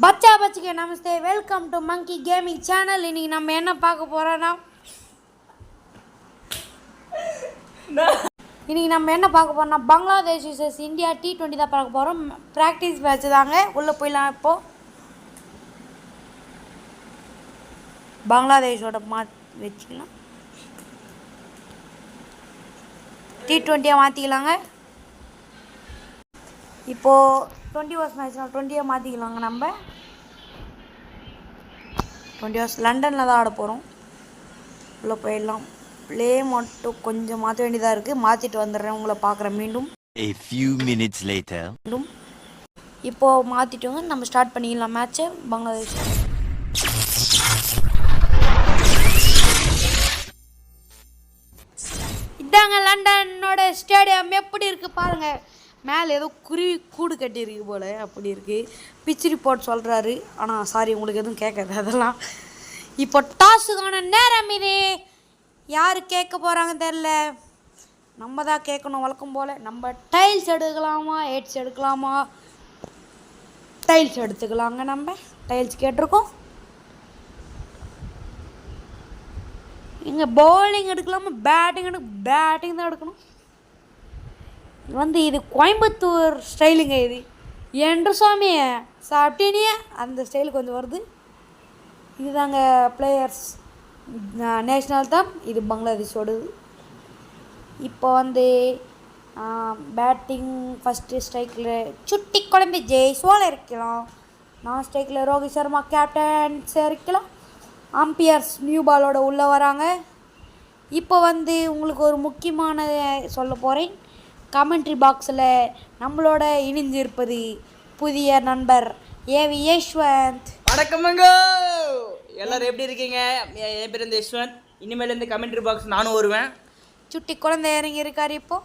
பச்சா பச்சிக்கு நமஸ்தே, welcome to monkey gaming channel. இன்னைக்கு நம்ம என்ன பார்க்க போறோம்னா பங்களாதேஷ் vs இந்தியா T20 தான் பார்க்க போகிறோம். ப்ராக்டிஸ் மேட்ச் தாங்க. உள்ளே போயிடலாம். இப்போது பங்களாதேஷோட வச்சுக்கலாம், T20 மாற்றிக்கலாங்க. இப்போது 20 ஓவர்ஸ் மேட்ச்னால் 20 மாற்றிக்கலாங்க. நம்ம 20 ஓவர்ஸ் லண்டனில் தான் ஆட போகிறோம். உள்ளே போயிடலாம். ப்ளே மட்டும் கொஞ்சம் மாற்ற வேண்டியதாக இருக்குது. மாற்றிட்டு வந்துடுறேன், உங்களை பார்க்குறேன் மீண்டும். A few minutes later. இப்போது மாற்றிட்டோங்க. நம்ம ஸ்டார்ட் பண்ணிக்கலாம் மேட்ச்சை. பங்களாதேஷ் இதாங்க லண்டனோட ஸ்டேடியம். எப்படி இருக்குது பாருங்கள். மேலே ஏதோ குருவி கூடு கட்டியிருக்கு போல், அப்படி இருக்குது. பிச் ரிப்போர்ட் சொல்கிறாரு, ஆனால் சாரி உங்களுக்கு எதுவும் கேட்காது அதெல்லாம். இப்போ டாஸுக்கான நேரம் இது. யார் கேட்க போகிறாங்க தெரில, நம்ம தான் கேட்கணும் வழக்கம் போல். நம்ம டைல்ஸ் எடுக்கலாமா ஹெட்ஸ் எடுக்கலாமா? டைல்ஸ் எடுத்துக்கலாங்க. நம்ம டைல்ஸ் கேட்டிருக்கோம். இங்கே பவுலிங் எடுக்கலாமா பேட்டிங் பேட்டிங் தான் எடுக்கணும். இது கோயம்புத்தூர் ஸ்டைலுங்க. இது என்று சுவாமி சாப்பிட்டீனிய அந்த ஸ்டைல் கொஞ்சம் வருது. இதுதாங்க பிளேயர்ஸ் நேஷ்னல் தான். இது பங்களாதேஷோடது. இப்போ பேட்டிங் ஃபஸ்ட்டு ஸ்ட்ரைக்கில் சுட்டி குழம்பு ஜெய்ஸ்வால் இருக்கலாம். நான் ஸ்ட்ரைக்கில் ரோஹித் சர்மா கேப்டன்ஸ் இருக்கலாம். அம்பியர்ஸ் நியூ பாலோட உள்ளே வராங்க. இப்போ உங்களுக்கு ஒரு முக்கியமானதை சொல்ல போகிறேன். கமெண்ட்ரி பாக்ஸில் நம்மளோட இணைந்திருப்பது புதிய நண்பர் ஏவி யஷ்வந்த். வணக்கமங்க, எல்லோரும் எப்படி இருக்கீங்க? என் பேர் யஷ்வந்த். இனிமேல் கமெண்ட்ரி பாக்ஸ் நானும் வருவேன். சுட்டி குழந்தை இறங்கி இருக்கார். இப்போது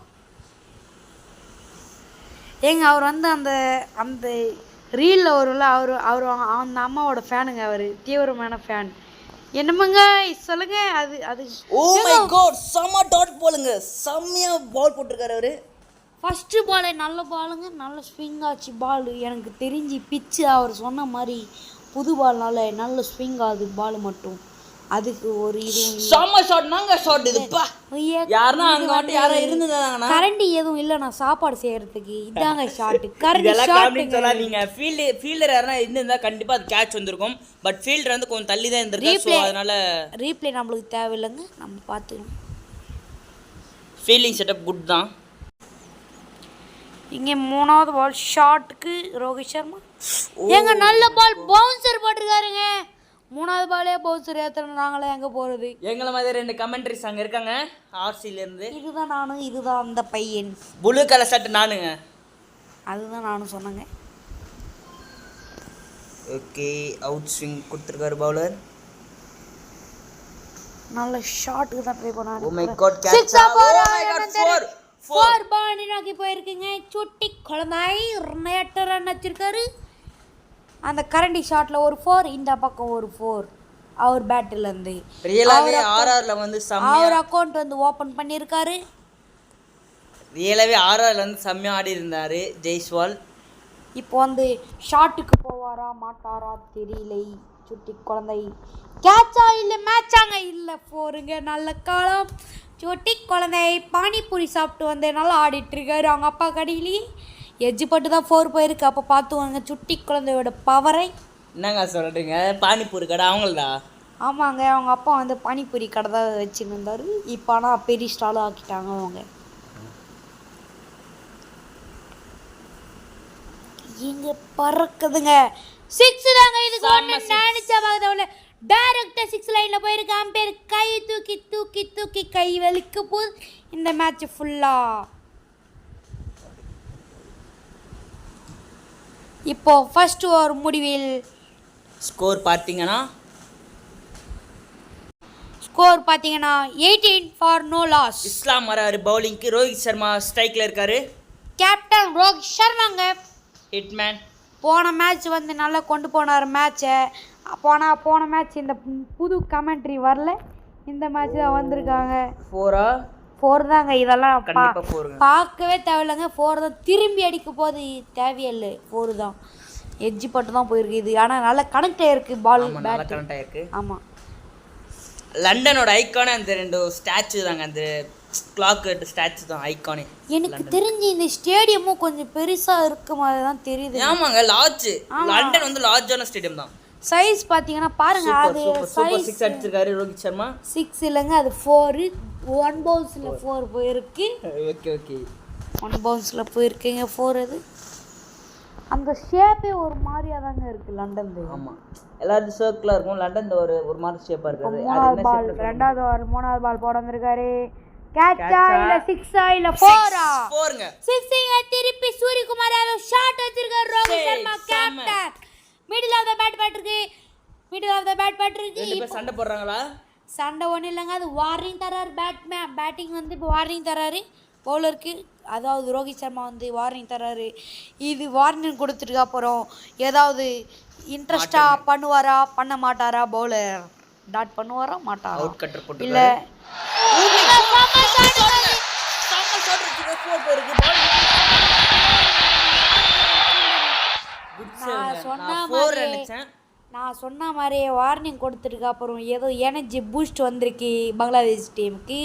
அவர் அந்த அந்த ரீலில் வரும்ல, அவர் அந்த அம்மாவோட ஃபேனுங்க. அவர் தீவிரமான ஃபேன். என்னமாங்க சொல்லுங்க. அது ஓ மை காட், செம்ம டாட் பாலுங்க. செம்மையாக பால் போட்டிருக்காரு அவர். ஃபஸ்ட்டு பாலே நல்ல பாலுங்க. நல்ல ஸ்விங் ஆச்சு பால். எனக்கு தெரிஞ்சு பிச்சு அவர் சொன்ன மாதிரி புது பால்னால நல்ல ஸ்விங் ஆகுது பால் மட்டும். அதுக்கு ஒரு இது செம்ம ஷாட். நாங்க ஷாட் இதுப்பா. யாருன்னா அங்க வந்து யாரோ இருந்ததாங்கனா கரண்டி எதுவும் இல்ல. நான் சாப்பாடு செய்யறதுக்கு இதாங்க ஷாட். கரண்டி ஷாட் சொல்லாதீங்க. ஃபீல்டர் யாரா இருந்தா கண்டிப்பா அது கேட்ச் வந்திருக்கும். பட் ஃபீல்டர் கொஞ்சம் தள்ளி தான் இருந்திருக்காரு. சோ அதனால ரீப்ளே நமக்கு தேவையில்லைங்க. நம்ம பார்த்துக்கலாம். ஃபீல்டிங் செட்டப் குட் தான். இங்கே மூணாவது பால் ஷாட்டுக்கு ரோஹித் சர்மா. எங்க நல்ல பால் பவுன்சர் போட்டிருக்காருங்க. மூணாவது பாலே பவுன்சர் ஏற்றுனாங்களே, எங்கே போகிறது? எங்களை மாதிரி 2 கமெண்ட்ரிஸ் அங்கே இருக்காங்க ஆர்சிலேருந்து. இதுதான் நானும், இதுதான் அந்த பையன். ப்ளூ கலர் ஷர்ட் நானுங்க. அதுதான் நானும் சொன்னேங்க. ஓகே, அவுட் ஸ்விங் கொடுத்துருக்காரு பவுலர். நல்ல ஷாட்டுக்கு தான் ட்ரை பண்ணாரு. Oh my god, catch. Oh my god, 4 ball நோக்கி போயிருக்குங்க. சுட்டி குழந்தை நேற்று ரன் வச்சிருக்காரு. அந்த கரண்டி ஷாட்டில் ஒரு 4, இந்த பக்கம் ஒரு 4. அவர் பேட்டிலேருந்து ஆர்ஆரில் அவர் அக்கௌண்ட் ஓப்பன் பண்ணியிருக்காரு. ரியலாகவே ஆர்ஆரில் செம்மையாக ஆடி இருந்தார் ஜெய்ஸ்வால். இப்போ ஷாட்டுக்கு போவாரா மாட்டாரா தெரியலை. சுட்டி குழந்தை கேட்சா இல்லை மேட்சாங்க இல்லை 4ங்க. நல்ல காலம். சுட்டி குழந்தை பானிபூரி சாப்பிட்டு நல்லா ஆடிட்டுருக்காரு. அவங்க அப்பா கடையிலேயே எஜ்ஜு பட்டு தான் 4 போயிருக்கு. அப்போ பார்த்துவாங்க சுட்டி குழந்தையோட பவரை. என்னங்க சொல்கிறீங்க? பானிபூரி கடை அவங்கள்தா? ஆமாங்க, அவங்க அப்பா பானிபூரி கடை தான் வச்சுன்னு இருந்தார். இப்போ ஆனால் பெரிய ஸ்டாலும் ஆக்கிட்டாங்க அவங்க. இங்கே பறக்குதுங்க. 6 தாங்க. இதுக்கு ஒன்று நினச்சா பார்க்கல. டைரக்டாக 6 லைனில் போயிருக்கு. அம்பேர் கை தூக்கி தூக்கி தூக்கி கை வலிக்க போது இந்த மேட்ச் ஃபுல்லாக. இப்போ ஃபர்ஸ்ட் ஓவர் முடிவில் ஸ்கோர் பார்த்தீங்கன்னா 18 ஃபார் நோ லாஸ். இஸ்லாம் வராரு பவுலிங்க்கு. ரோஹித் சர்மா ஸ்ட்ரைக்கில் இருக்காரு. கேப்டன் ரோஹித் சர்மாங்க. ஹிட்மேன் போன மேட்ச் நல்லா கொண்டு போனார் மேட்சை. போன மேட்ச் இந்த புது கமெண்ட்ரி வரல. இந்த மேட்ச் தான் வந்திருக்காங்க. 4 தாங்க. இதெல்லாம் பார்க்கவே தேவையில்லைங்க. 4 தான். திரும்பி அடிக்க போது தேவையில்லை. 4 தான். எட்ஜி பட்டு தான் போயிருக்கு இது. ஆனால் நல்லா கனெக்ட் ஆகிருக்கு பால் நல்லா பேட். கனெக்ட் ஆயிருக்கு. ஆமாம், லண்டனோட ஐக்கானே அந்த 2 ஸ்டாச்சு தாங்க, அந்த கிளாக் ஸ்டாச்சு தான் ஐக்கானே. எனக்கு தெரிஞ்சு இந்த ஸ்டேடியமும் கொஞ்சம் பெருசாக இருக்க மாதிரி தான் தெரியுது. ஆமாங்க, லார்ஜ். லண்டன் வந்து லார்ஜான ஸ்டேடியம் தான். சைஸ் பார்த்தீங்கன்னா பாருங்க, அது சூப்பர் 6 அடிச்சிருக்காரு ரோஹித் சர்மா. 6 இல்லைங்க, அது 4. 1 பவுன்ஸில் 4 போயிருக்கு. ஓகே ஓகே, 1 பவுன்ஸில் போயிருக்கீங்க 4. அது அந்த ஷேப்பே ஒரு மாதிரியாக தாங்க இருக்குது லண்டன். ஆமாம், எல்லாரும் சர்க்கிளாக இருக்கும். லண்டன் ஒரு மாதிரி ஷேப்பாக இருக்காது. மூணாவது பால், மூணாவது பால் போட வந்திருக்காரு. கேட்சா இல்ல 6ஆ இல்ல 4ஆ? 4ங்க. 6 திருப்பி சூரியகுமார் யாதவ் ஷாட் வச்சிருக்காரு. Rohit Sharma captain. Middle of the bat பட்டிருக்கு. ரெண்டு பேர் சண்டை போடுறாங்களா? சண்டை ஒன்றும் இல்லைங்க, அது வார்னிங் தராரு. பேட்டிங் வந்து இப்போ வார்னிங் தராரு பவுலருக்கு. அதாவது ரோஹித் சர்மா வந்து வார்னிங் தராரு. இது வார்னிங் கொடுத்துட்டு அப்புறம் ஏதாவது இன்ட்ரெஸ்டாக பண்ணுவாரா பண்ண மாட்டாரா? பவுலர் டாட் பண்ணுவாரா மாட்டாரா? அவுட் கட்டர் போட்டு இல்லை நான் சொன்ன மாதிரியே வார்னிங் கொடுத்துருக்கு. அப்புறம் ஏதோ எனர்ஜி பூஸ்ட் வந்திருக்கு பங்களாதேஷ் டீமுக்கு.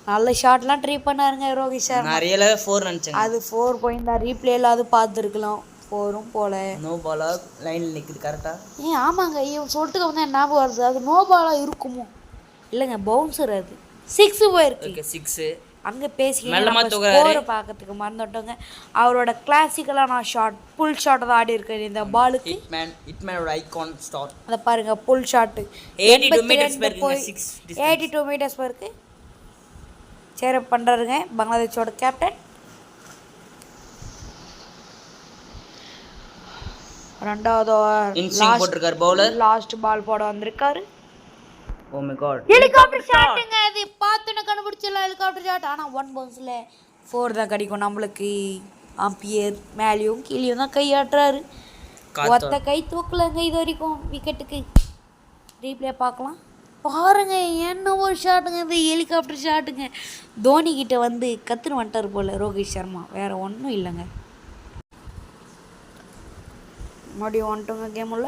நல்ல ஷாட்லாம் ட்ரை பண்ணாருங்க ரோஹித் சர்மா. நிறைய 4 நினைச்சேன். அது 4 போயிருந்தா ரீப்ளேல அது பார்த்துருக்கலாம். 4ம் போல. நோ பாலா லைனில் நிற்குது கரெக்டா? ஆமாங்க, இவன் சொல்லிட்டு வந்து ஞாபகம் வருது. அது நோ பாலாக இருக்குமோ? இல்லைங்க, பவுன்சர். அது 6 போயிருக்கு. ஓகே 6. அங்கே பேசிக்கிட்டு ஸ்கோரை பார்க்கறதுக்கு மறந்துட்டோங்க. அவரோட கிளாசிக்கலான ஷாட், புல் ஷாட் தான் ஆடி இருக்காரு இந்த பாலுக்கு. இட்மேனோட ஐகான் ஸ்டார். அதை பாருங்க, புல் ஷாட் 82 மீட்டர்ஸ் போய் 82 மீட்டர்ஸ் போயிருக்கு. சேரப் பண்ணுறாருங்க பங்களாதேஷோட கேப்டன். ரெண்டாவது போட்டிருக்காரு பவுலர். லாஸ்ட் பால் போட வந்திருக்காரு. ஓ மை காட், ஹெலிகாப்டர் ஷாட்டுங்க. அது பார்த்துன கண்டுபிடிச்சலாம் ஹெலிகாப்டர் ஷாட். ஆனால் 1 பவுன்ஸில் 4 தான் கிடைக்கும் நம்மளுக்கு. அம்பியர் மேலேயும் கீழேயும் தான் கையாட்டுறாரு. ஒத்த கை தூக்கலங்க இது வரைக்கும் விக்கெட்டுக்கு. ரீப்ளே பார்க்கலாம் பாருங்க, என்ன ஒரு ஷாட்டுங்க இது, ஹெலிகாப்டர் ஷாட்டுங்க. தோனி கிட்ட வந்து கத்துன்னு வந்துட்டார் போல ரோஹித் சர்மா, வேற ஒன்றும் இல்லைங்க. மறுபடியும் வந்துட்டோங்க கேம் உள்ள.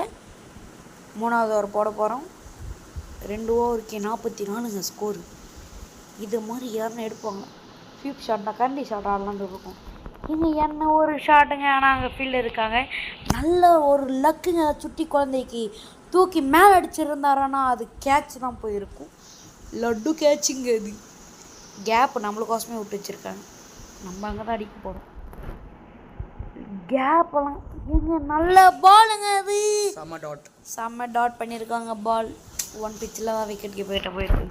3வது ஓவர் போட போகிறோம். 2 ஓவருக்கு 44ங்க ஸ்கோரு. இது மாதிரி யாருன்னு எடுப்பாங்க. ஃபியூப் ஷாட்னா கண்டி ஷாட் ஆடலான்னு இருக்கும். இங்கே என்ன ஒரு ஷாட்டுங்க. ஆனால் அங்கே ஃபீல்டு இருக்காங்க. நல்ல ஒரு லக்குங்க. சுட்டி குழந்தைக்கு தூக்கி மேலே அடிச்சிருந்தாரானா அது கேட்ச் தான் போயிருக்கும். லட்டு கேட்சுங்க. அது கேப் நம்மளுக்கோசமே விட்டு வச்சுருக்காங்க. நம்ம அங்கே தான் அடிக்க போகிறோம். கேப்பெல்லாம் எங்க நல்ல பாலுங்க. அது செம்ம டாட் பண்ணியிருக்காங்க பால். 1 பிச்சில் தான் விக்கெட்டுக்கு போயிருக்கு.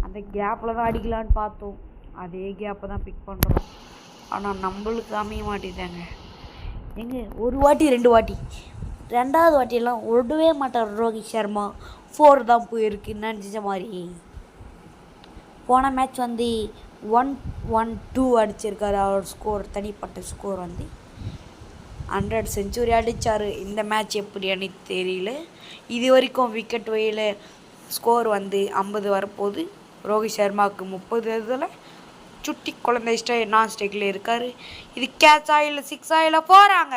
அந்த கேப்பில் தான் அடிக்கலான்னு பார்த்தோம். அதே கேப்பை தான் பிக் பண்ணுறோம். ஆனால் நம்மளுக்கு அமைய மாட்டேதாங்க. எங்க ஒரு வாட்டி 2 வாட்டி, 2வது வாட்டியெல்லாம் விடவே மாட்டார் ரோஹித் சர்மா. 4 தான் போயிருக்கு நினச்ச மாதிரி. போன மேட்ச் வந்து 112 அடிச்சிருக்காரு. அவர் ஸ்கோர், தனிப்பட்ட ஸ்கோர் வந்து 100 செஞ்சுரி அடித்தார். இந்த மேட்ச் எப்படியானு தெரியல. இது வரைக்கும் விக்கெட் வழியில் ஸ்கோர் வந்து 50 வரப்போகுது. ரோஹித் சர்மாவுக்கு 30. இதில் சுட்டி குழந்தை நான் ஸ்டேக்கில் இருக்கார். இது கேட்சா இல்லை 6ஆ இல்லை போகிறாங்க.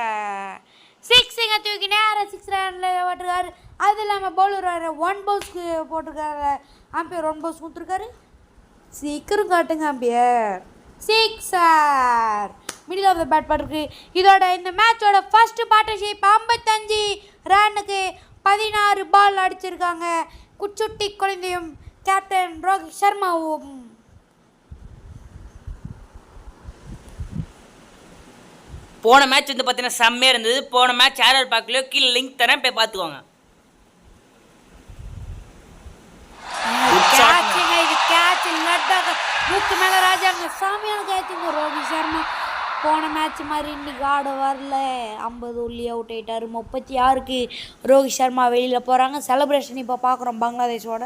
6ங்க தூக்கி நேரம் 6 ரனில் போட்டிருக்காரு. அது இல்லாமல் பவுலர் 1 பவுன்ஸ்க்கு போட்டிருக்காரு. அம்பையர் 1 பவுன்ஸ் கொடுத்துருக்காரு. சீக்கிரம் காட்டுங்க umpire. 6 middle of the bat பட்டிருக்கு. இதோட இந்த மேட்சோட ஃபர்ஸ்ட் பார்ட்னர்ஷிப் 55 ரன்னுக்கு 16 பால் அடிச்சிருக்காங்க. குச்சுட்டி குழந்தையும் கேப்டன் ரோஹித் சர்மாவும். போன மேட்ச் வந்து பார்த்தீங்கன்னா செம்மையாக இருந்தது. போன மேட்ச் யாராவது பார்க்கலையோ கீழே லிங்க் தரேன், போய் பார்த்துக்கோங்க. இது கேட்ச் லட்டாக மூக்கு மேலே ராஜாங்க. சாமியான கேட்சுங்க ரோஹித் சர்மா. போன மேட்ச் மாதிரி இன்னைக்கு ஆட வரல. 50 உள்ளி அவுட் ஆகிட்டார். 36க்கு ரோஹித் சர்மா வெளியில் போகிறாங்க. செலிப்ரேஷன் இப்போ பார்க்குறோம் பங்களாதேஷோட.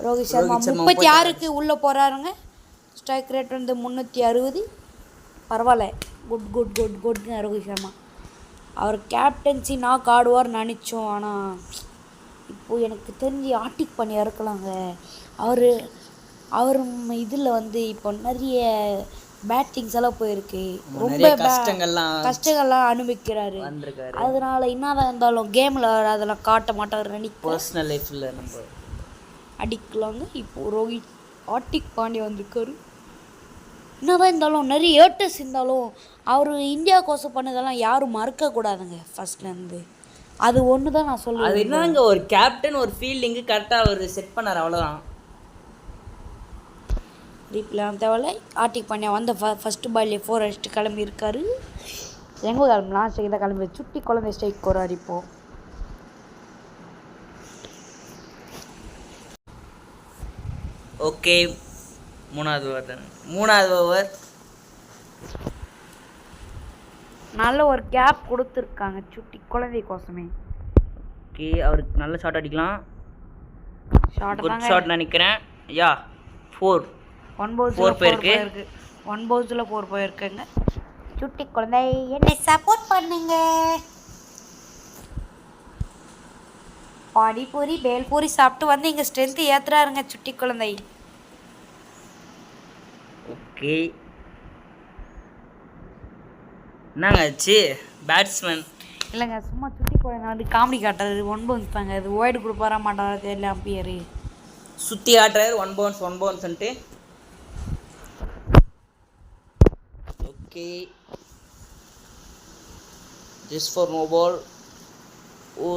ரோஹித் சர்மா 36க்கு உள்ளே போகிறாருங்க. ஸ்ட்ரைக் ரேட் வந்து 360. பரவாயில்ல, குட்ங்க ரோஹித் சர்மா. அவர் கேப்டன்சி நாக் ஆடுவார்னு நினச்சோம். ஆனால் இப்போது எனக்கு தெரிஞ்சு ஆட்டிக் பண்ணி இறக்கலாங்க. அவர் இதில் வந்து இப்போ நிறைய பேட்டிங்ஸ் எல்லாம் போயிருக்கு, ரொம்ப நிறைய கஷ்டங்கள்லாம் அனுபவிக்கிறாரு. வந்திருக்காரு. அதனால என்னதான் இருந்தாலும் கேமில் அதெல்லாம் காட்ட மாட்டார். பர்சனல் லைஃப்பில் நம்ம அடிக்கலாங்க. இப்போ ரோஹித் ஹார்திக் பாண்டியா வந்திருக்காரு. என்னதான் இருந்தாலும் நிறைய ஏட்டர்ஸ் இருந்தாலும் அவர் இந்தியாவுக்கோசம் பண்ணதெல்லாம் யாரும் மறக்கக்கூடாதுங்க ஃபர்ஸ்ட்லேருந்து. அது ஒன்று தான் நான் சொல்லுவேன். அது என்னங்க ஒரு கேப்டன் ஒரு ஃபீல்டிங்கு கரெக்டாக அவர் செட் பண்ணார், அவ்வளோதான். ரீப்லாம் தேவையில்ல. ஹார்திக் பாண்டியா வந்த ஃபஸ்ட்டு பால்லே 4 அடிச்சுட்டு கிளம்பி இருக்காரு. எங்கே கிளம்பலாம், ஸ்ட்ரைக் தான் கிளம்பி சுட்டி குழந்தை ஸ்ட்ரைக் போகிறார். இப்போ ஓகே, மூணாவது ஓவர் நல்ல ஒரு கேப் கொடுத்துருக்காங்க சுட்டி குழந்தைக்கோசமே. ஓகே, அவருக்கு நல்ல ஷாட் அடிக்கலாம். குட் ஷாட் நினைக்கிறேன். யா 4 போயிருக்கு. 1 பவுன்ஸில் 4 போயிருக்குங்க. சுட்டி குழந்தை என்னை சப்போர்ட் பண்ணுங்க. பானிபூரி பேல்பூரி சாப்பிட்டு வந்து இங்கே ஸ்ட்ரென்த்து ஏற்றுறாருங்க சுட்டி குழந்தை. ஓகே, என்னங்க ஆச்சு பேட்ஸ்மேன்? இல்லைங்க, சும்மா சுட்டி குழந்தை வந்து காமெடி காட்டுறாரு. 1 பவுன்ஸ் தாங்க, அது ஒய்டு கொடுப்பாரா மாட்டாரா தெரியல அம்பியரு. சுற்றி ஆட்டுறாரு 1 பவுன்ஸ்ன்ட்டு. Okay, just for no ball. Oh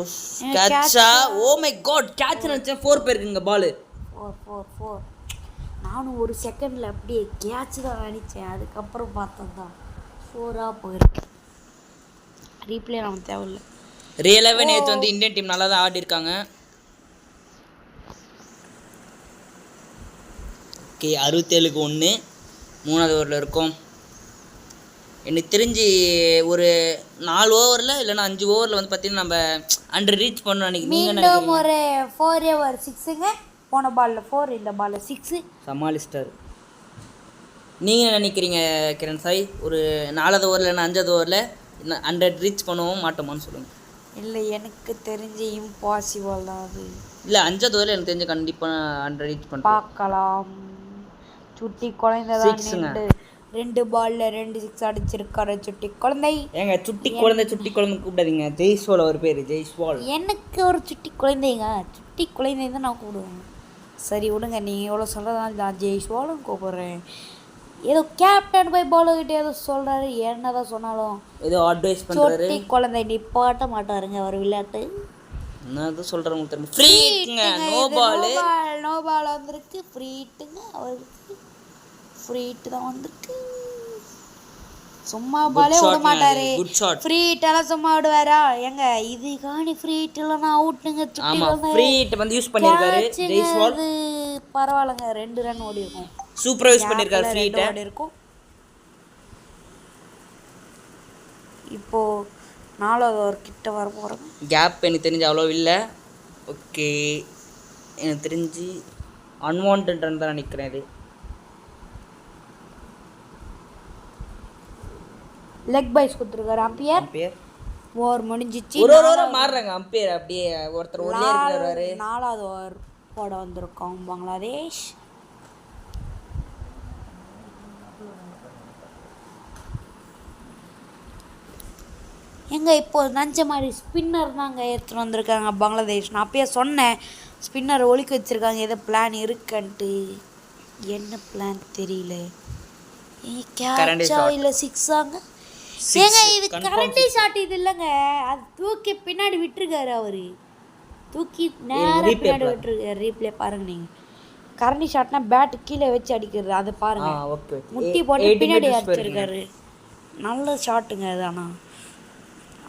கேட்சா, ஓ மை காட், கேட்ச் நினைச்சேன். 4 போயிருக்குங்க பால். 4 நானும் ஒரு செகண்டில் அப்படியே கேட்ச் தான் நினச்சேன். அதுக்கப்புறம் பார்த்தா தான் 4ஆக போயிருக்கு. ரீப்ளே நமக்கு தேவையில்லை. ரியலாகவே நேற்று வந்து இந்தியன் டீம் நல்லா தான் ஆடி இருக்காங்க. ஓகே, 67க்கு 1 மூணாவது ஓவரில் இருக்கோம். எனக்கு தெரிஞ்சு ஒரு 4 ஓவரில் இல்லைன்னா 5 ஓவரில் வந்து பார்த்தீங்கன்னா நம்ம அண்டர் ரீச் பண்ணணும் நினைக்கிறேன். மீண்டும் ஒரு 4 ஓவர் 6ங்க. போன பாலில் 4, இந்த பாலில் 6 சமாளிச்சிட்டார். நீங்கள் நினைக்கிறீங்க கிரண் சாய், ஒரு 4வது ஓவரில் இல்லைன்னா 5வது ஓவரில் 100 ரீச் பண்ணுவோம் மாட்டோமான்னு சொல்லுங்கள். இல்லை, எனக்கு தெரிஞ்சு இம்பாசிபிள் தான் அது. இல்லை, 5வது ஓவரில் எனக்கு தெரிஞ்சு கண்டிப்பாக 100 ரீச் பண்ணுவோம். பார்க்கலாம். சுட்டி குழந்தை தான் 2 பால்ல 2 6 அடிச்சிருக்காரு சுட்டி குழந்தை. ஏங்க சுட்டி குழந்தை கூப்பிடாதீங்க. ஜெய்ஸ்வால் அவர் பேர், ஜெய்ஸ்வால். எனக்கு ஒரு சுட்டி குழந்தைங்க, சுட்டி குழந்தை தான் நான் கூப்பிடுவேன். சரி விடுங்க, நீங்கள் எவ்வளோ சொல்கிறதால நான் ஜெய்ஸ்வாலும் கூப்பிட்றேன். ஏதோ கேப்டன் போய் பாலுக்கிட்ட ஏதோ சொல்கிறாரு, என்னதான் சொன்னாலும் ஏதோ அட்வைஸ் பண்ணுறாரு. சுட்டி குழந்தை நிப்பாட்ட மாட்டாருங்க அவர் விளையாட்டு. என்னது சொல்கிறவங்க தெரியும். ஃப்ரீங்க, நோ பால் வந்திருக்கு. ஃப்ரீட்டுங்க, அவருக்கு ஃப்ரீட்டு தான் வந்திருக்கு. சும்மா பாலே விட மாட்டாரு. ஃப்ரீட்டெல்லாம் சும்மா விடுவாரா? எங்க இது காணி ஃப்ரீட் இல்லைன்னா அவுட்டுங்க. ஃப்ரீட் வந்து யூஸ் பண்ணியிருக்காரு ஜெய்ஸ்வால். பரவாயில்லைங்க, 2 ரன் ஓடி இருக்கும். சூப்பரா யூஸ் பண்ணியிருக்காரு ஃப்ரீட் ஓடி இருக்கும். இப்போ 4வது ஓவர் கிட்ட வர போகிறோம். கேப் எனக்கு தெரிஞ்சு அவ்வளோ இல்லை. ஓகே, எனக்கு தெரிஞ்சு அன்வான்ட் ரன் தான் நினைக்கிறேன். இது லெக் பைஸ் கொடுத்துருக்காரு அம்பியர். ஓவர் முடிஞ்சிச்சு. ஒரு ஓவர் மாறுறாங்க அம்பியர், அப்படியே ஒருத்தர் உள்ளே இருக்கிறாரு. 4வது ஓவர் போட வந்திருக்கோம் பங்களாதேஷ். எங்க இப்போ நஞ்ச மாதிரி ஸ்பின்னர் தாங்க எடுத்துகிட்டு வந்திருக்காங்க பங்களாதேஷ். நான் அப்பயே சொன்னேன் ஸ்பின்னர் ஒழிக்க வச்சுருக்காங்க, ஏதோ பிளான் இருக்குன்ட்டு. என்ன பிளான் தெரியல. கேட்சா இல்லை 6ஆங்க? ஏங்க இது கரண்டி ஷாட் இது இல்லைங்க, அது தூக்கி பின்னாடி விட்டுருக்காரு அவரு. தூக்கி நேராக பின்னாடி விட்டுருக்காரு. ரீப்ளே பாருங்க நீங்கள். கரண்டி ஷாட்னா பேட்டு கீழே வச்சு அடிக்கிறது, அது பாருங்க. முட்டி போட்டு பின்னாடி அடிச்சிருக்காரு. நல்ல ஷாட்டுங்க அது. ஆனால்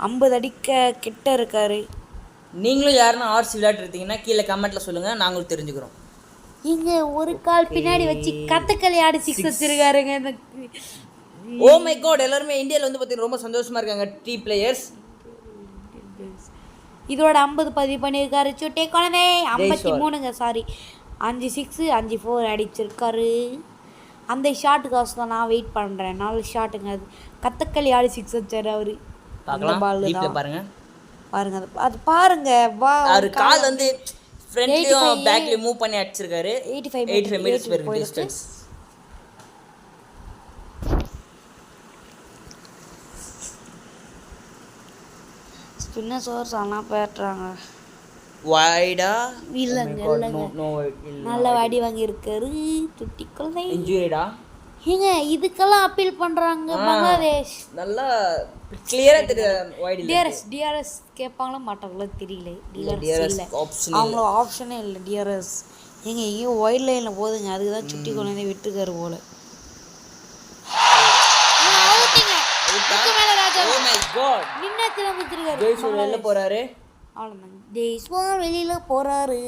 50 அடிக்க கிட்ட இருக்காரு. நீங்களும் யாருன்னா ஆர்சி விளையாட்டுருந்தீங்கன்னா கீழே கமெண்ட்டில் சொல்லுங்கள், நாங்களும் தெரிஞ்சுக்கிறோம். இங்கே ஒரு கால் பின்னாடி வச்சு கத்துக்களி ஆடி 6 வச்சிருக்காருங்க. இந்த ஓ மை காட், எல்லாருமே இந்தியாவில் வந்து பார்த்தீங்கன்னா ரொம்ப சந்தோஷமாக இருக்காங்க டீ பிளேயர்ஸ். இதோட 50 பதிவு பண்ணியிருக்காரு சுட்டி குழந்தை. 53ங்க, சாரி 5 6 5 4 அடிச்சிருக்காரு. அந்த ஷாட்டு காசு தான் நான் வெயிட் பண்ணுறேன். 4 ஷாட்டுங்க அது. கத்தக்களி ஆடி 6 வச்சார் அவரு. பாருங்க பாருங்க அது பாருங்க. அவர் கால் வந்து ஃப்ரண்ட்லயும் பேக்லயும் மூவ் பண்ணி அடிச்சிருக்காரு. 85 மீட்டர்ஸ் வரைக்கும் டிஸ்டன்ஸ். ஸ்பின்னர்ஸ் ஓவர்ஸ் எல்லாம் பேட்டுறாங்க. வைடா இல்லைங்க இல்லைங்க நல்ல வாடி வாங்கியிருக்காரு துட்டி குழந்தை. இன்ஜுரிடா ஏங்க இதுக்கெல்லாம் அப்பீல் பண்ணுறாங்க பங்களாதேஷ். நல்லா கிளியரா தெரியுது வைட் இல்ல. டிஆர்எஸ் கேட்பாங்களா மாட்டாங்களோ தெரியல. DRS டிஆர்எஸ் இல்லை ஆப்ஷன் அவங்கள ஆப்ஷனே இல்லை டிஆர்எஸ். ஏங்க எங்கேயோ ஒயிட் லைனில் போதுங்க அதுக்கு தான் சுட்டி குழந்தை விட்டுருக்காரு போல. ஓ மை காட் நின்னாச்சு நம்பிச்சிருக்காரு. ஜெய்சூர் வெளில போறாரு. அவ்வளோதாங்க ஜெய்ஸ்வால் வெளியில போறாரு.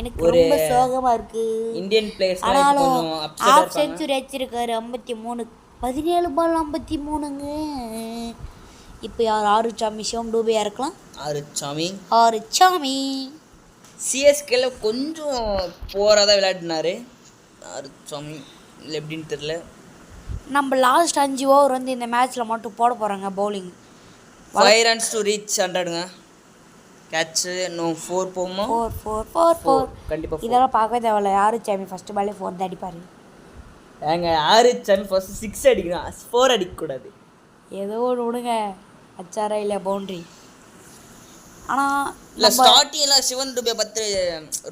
எனக்கு ரொம்ப சோகமா இருக்கு. இந்தியன் பிளேயர்ஸ் ஆனாலும் கொஞ்சம் அப்செட் ஆஃப் இருப்பாங்க. செஞ்சுரி அடிச்சிருக்காரு 53 17 பால் 53ங்க. இப்போ யார் ஆறுச்சாமி சிவம் டூபையா இருக்கலாம். ஆறுச்சாமி சிஎஸ்கேல கொஞ்சம் போராதான் விளையாடினாரு ஆறுச்சாமி. இல்லை எப்படின்னு தெரியல. நம்ம லாஸ்ட் 5 ஓவர் வந்து இந்த மேட்ச்சில் மட்டும் போட போகிறாங்க பவுலிங். 5 runs to reach 100ங்க. கேட்ச் நோ 4 போகுமா? 4 கண்டிப்பாக இதெல்லாம் பார்க்கவே தேவையில்ல. ஆறுச்சாமி ஃபஸ்ட்டு பாலே 4 தான் அடிப்பார். ஏங்க ஆறுச்சாமி ஃபர்ஸ்ட் 6 அடிக்கணும் 4 அடிக்கக்கூடாது. ஏதோ ஒன்று விடுங்க அச்சாரா இல்லை பவுண்ட்ரி. ஆனால் இல்லை ஸ்டார்டிங்கில் சிவன் டுபே பார்த்து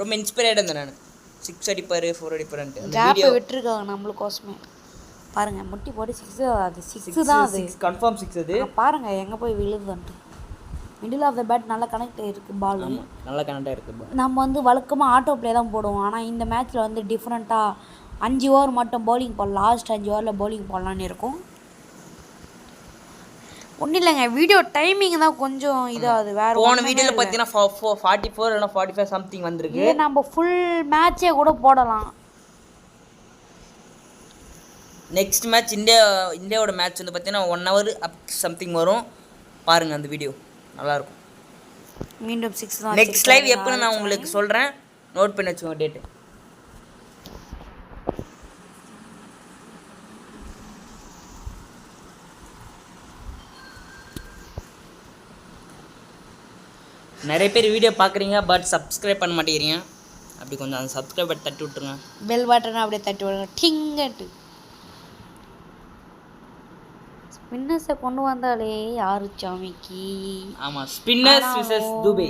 ரொம்ப இன்ஸ்பைர்டாக இருந்தேன் நான். 6 அடிப்பார் 4 அடிப்பாருன்ட்டு. கேப்பை விட்டுருக்காங்க நம்மளுக்கோசமே. பாருங்க முட்டி போட்டு 6 அது 6 தான் அது கன்ஃபார்ம் 6 அது. பாருங்க எங்கே போய் விழுதுன்ட்டு. மிடில் ஆஃப் த பேட் நல்லா கனெக்ட் ஆகிருக்கு பால். நல்லா கனெக்ட் ஆகிருக்கு. நம்ம வந்து வழக்கமாக ஆட்டோ ப்ளே தான் போடுவோம். ஆனால் இந்த மேட்ச்சில் வந்து டிஃப்ரெண்ட்டாக 5 ஓவர் மட்டும் பவுலிங் போடலாம். லாஸ்ட் 5 ஓவரில் பவுலிங் போடலான்னு இருக்கும். ஒன்றும் இல்லைங்க வீடியோ டைமிங் தான் கொஞ்சம் இதாகுது. வேறு போன வீடியோவில் பார்த்தீங்கன்னா 44 இல்லைனா 45 சம்திங் வந்திருக்கு. இது நம்ம ஃபுல் மேட்சே கூட போடலாம். நெக்ஸ்ட் மேட்ச் இந்தியாவோட மேட்ச் வந்து பார்த்தீங்கன்னா 1 hour அப் சம்திங் வரும். பாருங்கள் அந்த வீடியோ நல்லாயிருக்கும். மீண்டும் 6 தான். நெக்ஸ்ட் லைவ் எப்போன்னு நான் உங்களுக்கு சொல்கிறேன். நோட் பண்ணி வச்சுக்கோங்க டேட்டு. நிறைய பேர் வீடியோ பார்க்குறீங்க பட் சப்ஸ்கிரைப் பண்ண மாட்டேங்கிறீங்க. அப்படி கொஞ்சம் அந்த சப்ஸ்கிரைப் பட்டன் தட்டி விட்ருங்க. பெல் பட்டனை அப்படியே தட்டி விடுங்க டிங்கட்டு. ஸ்பின்னர்ஸை கொண்டு வந்தாலே ஆறுச்சாமிக்கு. ஆமாம் ஸ்பின்னர்ஸ் விசஸ் துபே.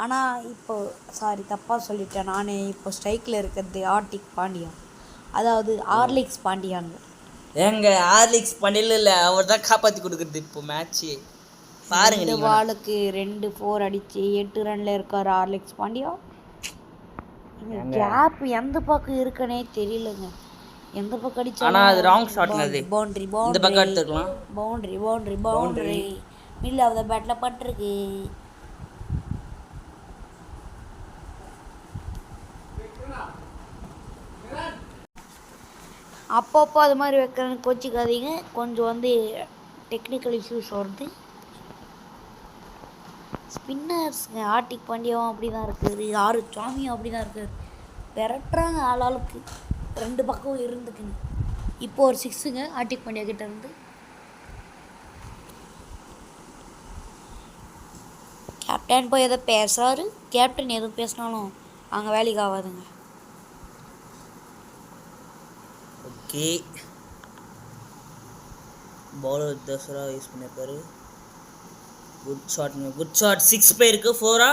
ஆனால் இப்போ சாரி தப்பாக சொல்லிட்டேன் நானே. இப்போ ஸ்ட்ரைக்கில் இருக்கிறது ஆர்டிக் பாண்டியா, அதாவது ஆர்லிக்ஸ் பாண்டியாங்க. ஏங்க ஆர்லிக்ஸ் பாண்டியில் இல்லை அவர் தான் காப்பாற்றி கொடுக்குறது இப்போ மேட்ச்சு. பாருங்க 2 பாலுக்கு 2 4 அடிச்சு 8 ரன்ல இருக்காரு ஆர்லிக்ஸ் பாண்டியா. கேப் எந்த பக்கம் இருக்குன்னே தெரியலங்க. எந்த பக்கம் அடிச்சா ஆனா அது ராங் ஷாட்ங்க. அது பவுண்டரி இந்த பக்கம் எடுத்துக்கலாம். பவுண்டரி மிடில் ஆஃப் த பேட்ல பட்டிருக்கு. அப்பப்போ அது மாதிரி வைக்கிறேன்னு கோச்சிக்காதீங்க. கொஞ்சம் வந்து டெக்னிக்கல் இஷ்யூஸ் வருது. ஸ்பின்னர்ஸுங்க ஆர்டிக் பாண்டியாவும் அப்படி தான் இருக்குது. ஆறுச்சாமியும் அப்படி தான் இருக்குது. விரட்டுறாங்க ஆளாளுக்கு 2 பக்கம் இருந்துக்குன்னு. இப்போ ஒரு 6ங்க ஆர்டிக் பாண்டியா கிட்ட இருந்து. கேப்டன் போய் எதோ பேசுகிறாரு. கேப்டன் எதுவும் பேசினாலும் அங்கே வேலைக்கு ஆகாதுங்க. ஓகே பவுலர் தசரா யூஸ் பண்ணியிருக்காரு. குட் ஷாட் 6 போயிருக்கு. 4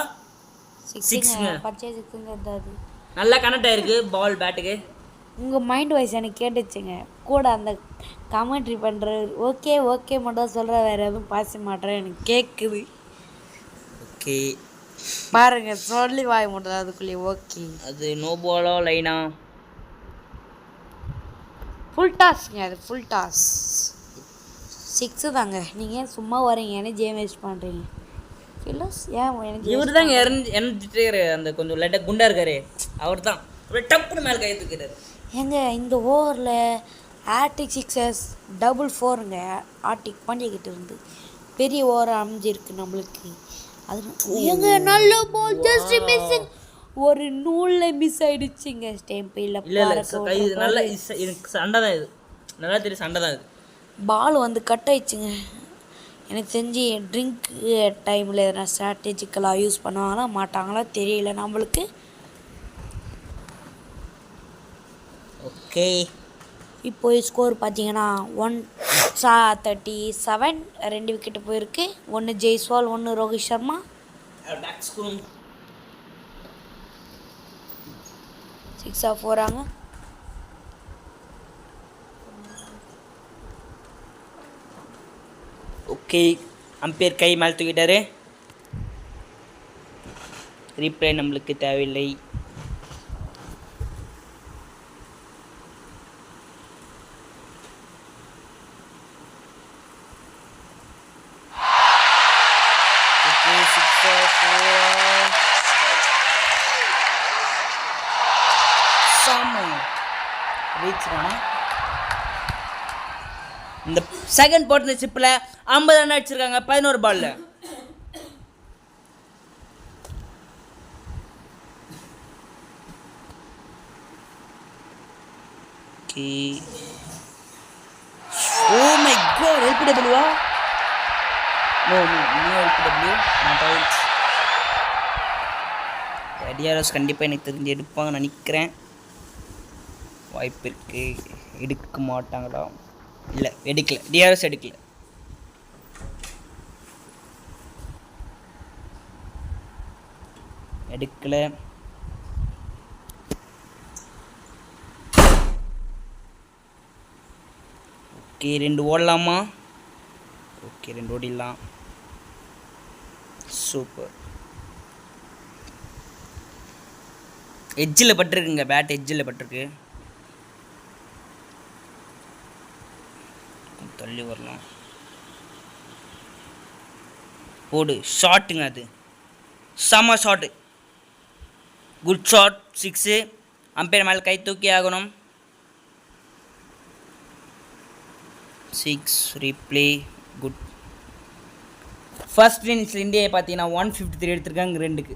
6ங்க பச்சை 6ங்க. அது நல்லா கனெக்ட் ஆயிருக்கு பால் பேட்டுக்கு. உங்கள் மைண்ட் வாய்ஸ் எனக்கு கேட்டுச்சுங்க. கூட அந்த கமெண்ட்ரி பண்ணுற ஓகே மட்டும் சொல்கிற வேறு எதுவும் பேச மாட்டேன் எனக்கு கேட்குது. ஓகே பாருங்க சொல்லி வாய் மட்டும் அதுக்குள்ளே ஓகே. அது நோ பாலோ லைனா ஃபுல் டாஸ்ங்க. அது ஃபுல் டாஸ் 6 தாங்க. நீங்கள் ஏன் சும்மா வரீங்க ஏன்னா ஜேம் வேஸ்ட் பண்ணுறீங்க. இல்லை ஏன் எனக்கு இவர் தாங்க இறந்துட்டே அந்த கொஞ்சம் லைட்டாக குண்டா இருக்காரு. அவர் தான் அப்படியே டப்புன்னு மேலே கை தூக்கிறாரு. ஏங்க இந்த ஓவரில் ஆர்டிக் 6 டபுள் 4ங்க ஆர்டிக் பாண்டியக்கிட்ட இருந்து. பெரிய ஓவர் அமைஞ்சிருக்கு நம்மளுக்கு. அது ஏங்க நல்ல பால் ஜஸ்ட் மிஸ்ஸிங். ஒரு நூலில் மிஸ் ஆகிடுச்சிங்க ஸ்டேம்பில். இல்லை கை நல்லா எனக்கு சண்டை தான். இது நல்லா தெரியும் சண்டை தான். இது பால் வந்து கட் ஆயிடுச்சுங்க. எனக்கு தெரிஞ்சு ட்ரிங்க் டைமில் எதனா ஸ்ட்ராட்டஜிக்கலாக யூஸ் பண்ணுவாங்களா மாட்டாங்களா தெரியல நம்மளுக்கு. ஓகே இப்போ ஸ்கோர் பார்த்தீங்கன்னா 137. 2 விக்கெட்டு போயிருக்கு. 1 ஜெய்ஸ்வால், 1 ரோஹித் சர்மா. பேட்ஸ்மேன் 6 போகிறாங்க. ஓகே, அம்பையர் கை மேலே தூக்கிட்டாரு. ரீப்ளே நம்மளுக்கு தேவையில்லை. இந்த செகண்ட் பார்ட்னர்ஷிப்பில் 50 ரன் அடிச்சிருக்காங்க 11 பால்ல. ஓ மை காட், எல்பிடபிள்யூவா? No LBW, not out. DRS கண்டிப்பாக எனக்கு தெரிஞ்சு எடுப்பாங்கன்னு நினைக்கிறேன். வாய்ப்பு இருக்கு. எடுக்க மாட்டாங்களா? இல்லை, எடுக்கல. டிஆர்எஸ் எடுக்கல. ஓகே, 2 ஓடலாமா? ஓகே, 2 ஓடிடலாம். சூப்பர். எட்ஜில் பட்டிருக்குங்க, பேட் எட்ஜில் பட்டிருக்கு. தள்ளி வரலாம். போடு, ஷாட்டுங்க. அது செம ஷாட்டு. Good shot, 6. அம்பையர் மேலே கை தூக்கி ஆகணும். 6 ரீப்ளே. குட். ஃபர்ஸ்ட் இன்னிங்ஸில் இந்தியா பார்த்தீங்கன்னா 153 எடுத்திருக்காங்க 2க்கு.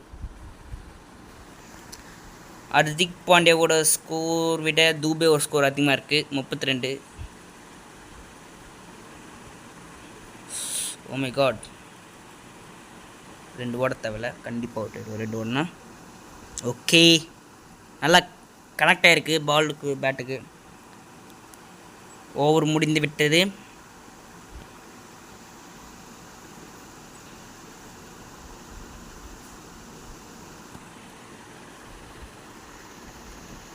ஹர்திக் பாண்டியாவோட ஸ்கோர் விட தூபேவோட ஸ்கோர் அதிகமாக இருக்குது, 32. ஓ மை காட், 2 ஓட தேவையில்ல, கண்டிப்பாக அவுட். 2 ஓடனா ஓகே. நல்லா கனெக்ட் ஆகிருக்கு பாலுக்கு பேட்டுக்கு. ஓவர் முடிந்து விட்டது.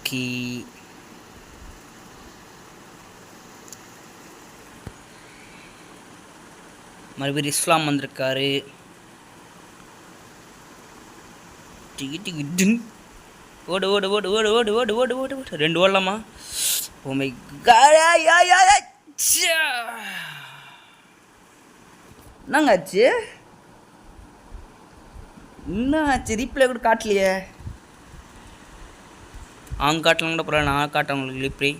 ஓகே, மறுபடியும் இஸ்லாம் வந்திருக்காரு. ஓடு ஓடு ஓடு ஓடு ஓடு ஓடு ஓடு ஓடு ஓடு 2 ஓடலாமா? ஓ மை காட், என்னங்க ஆச்சு? என்ன ஆச்சு? ரீப்ளே கூட காட்டலையே. அவங்க காட்டலாம் கூட பரவாயில்ல, நான் காட்ட உங்களுக்கு ரீப்ளே.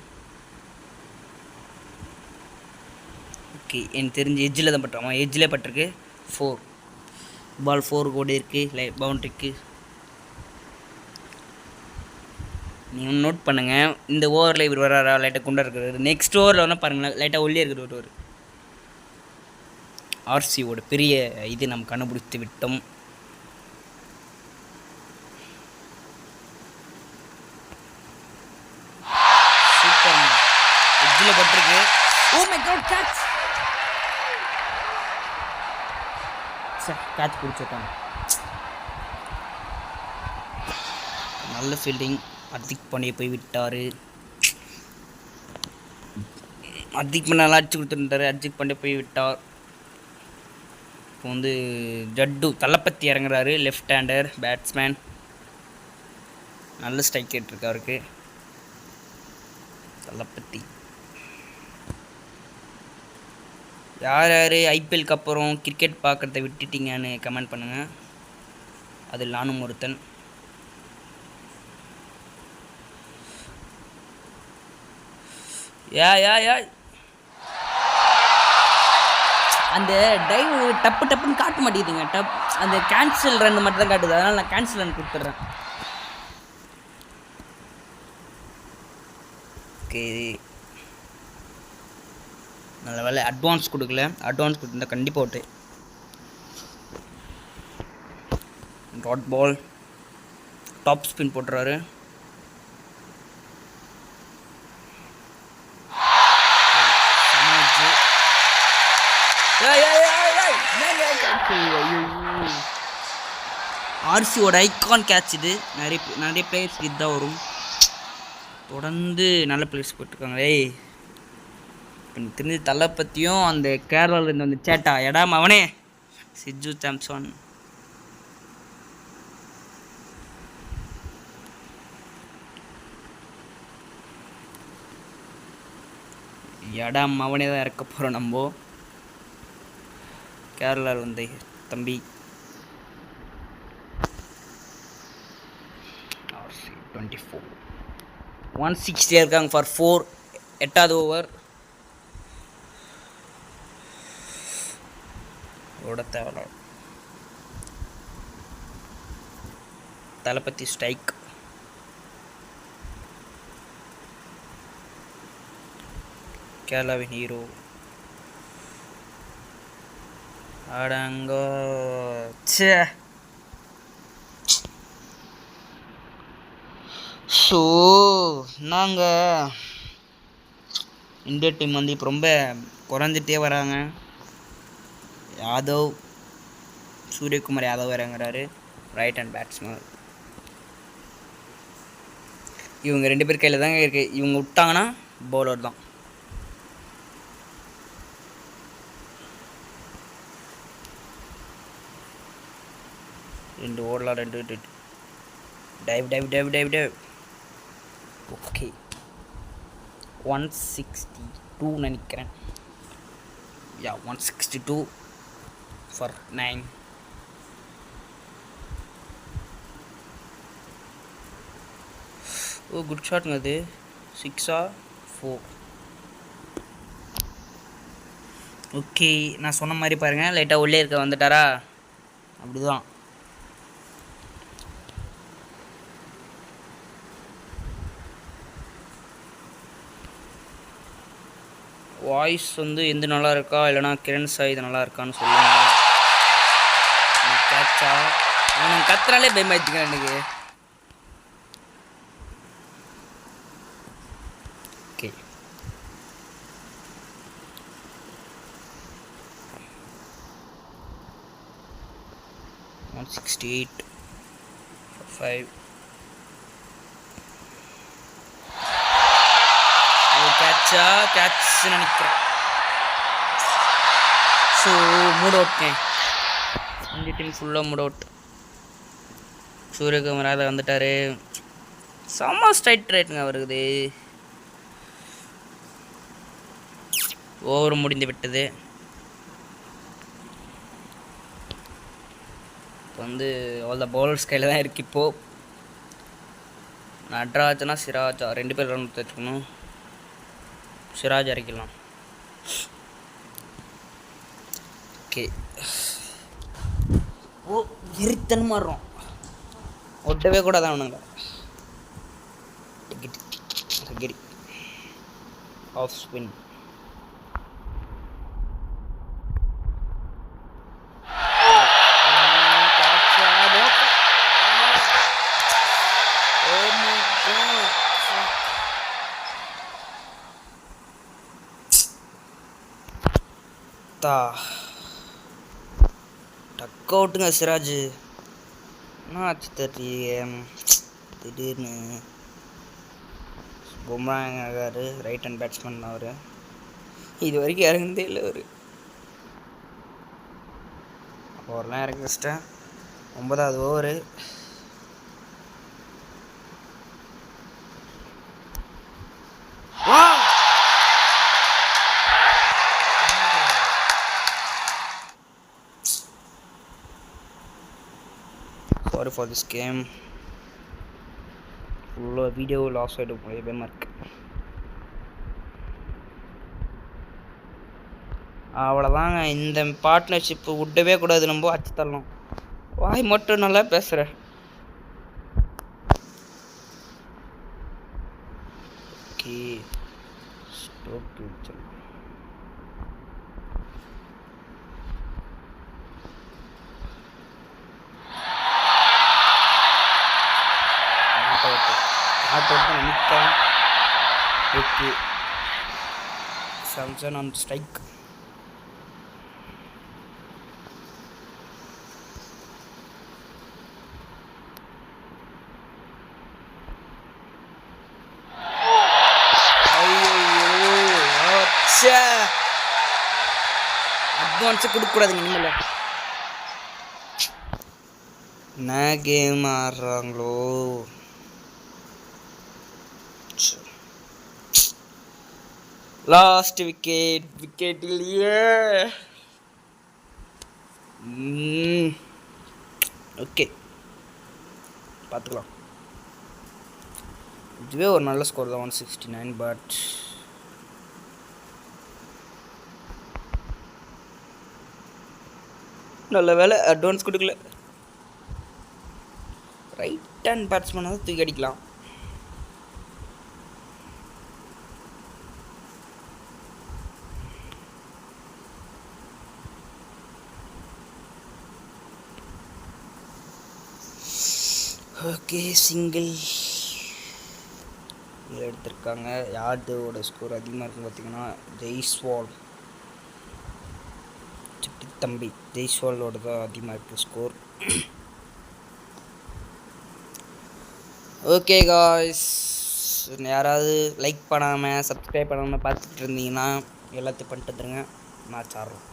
ஓகே, எனக்கு தெரிஞ்சு எட்ஜில் தான் பட்டுருமா? எட்ஜில் பட்டிருக்கு. 4 பால் 4 ஓடி இருக்குது பவுண்ட்ரிக்கு. நீங்கள் நோட் பண்ணுங்கள், இந்த ஓவரில் இவர் வர லைட்டாக குண்டா இருக்கிறாரு. நெக்ஸ்ட் ஓவரில் வேணால் பாருங்களேன், லைட்டாக ஒல்லியாக இருக்கிற ஒரு ஆர்சியோட பெரிய இது நம்ம கண்டுபிடித்து விட்டோம். சூப்பர், எட்ஜில் பட்டிருக்கு. Oh my god, catch! Catch பிடிச்சிருக்காங்க. நல்ல ஃபீல்டிங். ஹர்திக் பாண்டியா போய் விட்டார். ஹர்திக் பாண்டியா நல்லா அடிச்சு கொடுத்துருந்தாரு. ஹர்திக் பாண்டியா போய் விட்டார். இப்போ வந்து ஜட்டு தளபதி இறங்குறாரு, லெஃப்ட் ஹேண்டர் பேட்ஸ்மேன். நல்ல ஸ்ட்ரைக் ரேட் இருக்கு அவருக்கு. தளபதி யார் யார் ஐபிஎல்க்கு அப்புறம் கிரிக்கெட் பார்க்குறத விட்டுட்டீங்கன்னு கமெண்ட் பண்ணுங்கள். அதில் நானும் ஒருத்தன். யா அந்த டைவ் டப்பு டப்புன்னு காட்ட மாட்டேங்குதுங்க. அந்த கேன்சல் ரன் மட்டும் தான் காட்டுது. அதனால் நான் கேன்சல் ரன் கொடுத்துட்றேன். ஓகே, நல்ல வேலை அட்வான்ஸ் கொடுக்கல. அட்வான்ஸ் கொடுத்துருந்தா கண்டிப்பாக out. Dot ball, top spin போட்டுறாரு. ஆர்சியோட ஐகான் கேட்ச் இது. நிறைய பிளேயர்ஸ்க்கு இதுதான் வரும். தொடர்ந்து நல்ல பிளேயர்ஸ் போட்டிருக்காங்க. இப்போ தெரிஞ்ச தலை பற்றியும் அந்த கேரளாவில் இருந்து வந்து சேட்டா எடாம் அவனே சிஜு சாம்சன். எடாம் அவனே தான் இறக்க போகிறோம் நம்ம கேரளாவில் வந்து தம்பி. 24 160 இருக்காங்க ஃபார் 4. 8வது ஓவர் ஓட தேவை. தளபதி ஸ்ட்ரைக். கேரளாவின் ஹீரோ அடங்கோ. ஸோ நாங்கள் இந்தியா டீம் வந்து இப்போ ரொம்ப குறைஞ்சிட்டே வராங்க. யாதவ் சூரியகுமார் யாதவ் இறங்குறாரு ரைட் ஹேண்ட் பேட்ஸ்மேன். இவங்க 2 பேர் கையில் தாங்க இருக்குது. இவங்க விட்டாங்கன்னா பவுலர் தான். ரெண்டு ஓடலாம். 2 டைவ். ஓகே 162 நினைக்கிறேன். 162 for 9. ஓ குட் ஷாட்ங்க அது. 6 or 4. ஓகே நான் சொன்ன மாதிரி பாருங்கள் லைட்டாக உள்ளே இருக்க வந்துட்டாரா அப்படிதான். வாய்ஸ் வந்து எந்த நல்லா இருக்கா இல்லைனா கிரண் சாய் இது நல்லா இருக்கான்னு சொல்லுவாங்க. கேட்சா அவனுக்கு கத்துறாலே பயமாயிடுச்சுங்க எனக்கு. ஓகே 168 5. கேட்ச் நினைக்கிறேன். ஸோ மூட் அவுட்ங்க. இந்திய டீம் ஃபுல்லாக மூட் அவுட். சூரியகுமார் அதை வந்துட்டார். செம்ம ஸ்ட்ரைட் ரேட்டுங்க அவருக்குது. ஓவர் முடிந்து விட்டது. இப்போ வந்து ஆல் த பவுலர்ஸ் கையில் தான் இருக்குது. இப்போது நட்ராஜனா சிராஜா 2 பேர் ரன் எடுத்துக்கணும். சிராஜ் இறக்கலாம். ஓகே ஓ எரித்தன் மாறுறோம். ஒட்டவே கூடாது அவனுங்க. கிரி ஆஃப் ஸ்பின். டக் அவுட்டுங்க சிராஜ். என்ன ஆச்சு திடீர்னு பும்ராங்க ஆகாரு. ரைட் ஹேண்ட் பேட்ஸ்மேன் அவர். இது வரைக்கும் இறங்குனதே இல்லை அவர். ஓவரெலாம் இறங்கி வச்சிட்டேன். 9வது over. Sorry for this game. ஃபுல்லாக வீடியோ லாஸ் ஆகிடும் பயமாக இருக்கு. அவ்வளோதாங்க. இந்த பார்ட்னர்ஷிப்பு விடவே கூடாது. நம்ம அச்சு தரலாம். வாய் மட்டும் நல்லா பேசுகிறேன். ஓகே ஸ்டோக் நினைக்கிறேன். Okay Samson on strike. அட்வான்ஸை கொடுக்கக்கூடாதுங்க இனிமேல். என்ன கேம் ஆடுறாங்களோ. லாஸ்ட் விக்கெட் இல்லையே. ஓகே பார்த்துக்கலாம். இதுவே ஒரு நல்ல ஸ்கோர் தான் 169. பட் நல்ல வேலை அட்வான்ஸ் கொடுக்கல. ரைட் ஹேண்ட் பேட்ஸ்மேன் வந்து தூக்கி அடிக்கலாம். ஓகே சிங்கிள் எடுத்திருக்காங்க. யார்தோட ஸ்கோர் அதிகமாக இருக்குன்னு பார்த்தீங்கன்னா ஜெய்ஸ்வால். சிட்டி தம்பி ஜெய்ஸ்வாலோட தான் அதிகமாக இருக்குது ஸ்கோர். ஓகே காய்ஸ், யாராவது லைக் பண்ணாமல் சப்ஸ்கிரைப் பண்ணாமல் பார்த்துட்டு இருந்தீங்கன்னா எல்லாத்தையும் பண்ணிட்டு வந்துருங்க. மேட்ச் ஆடுறோம்.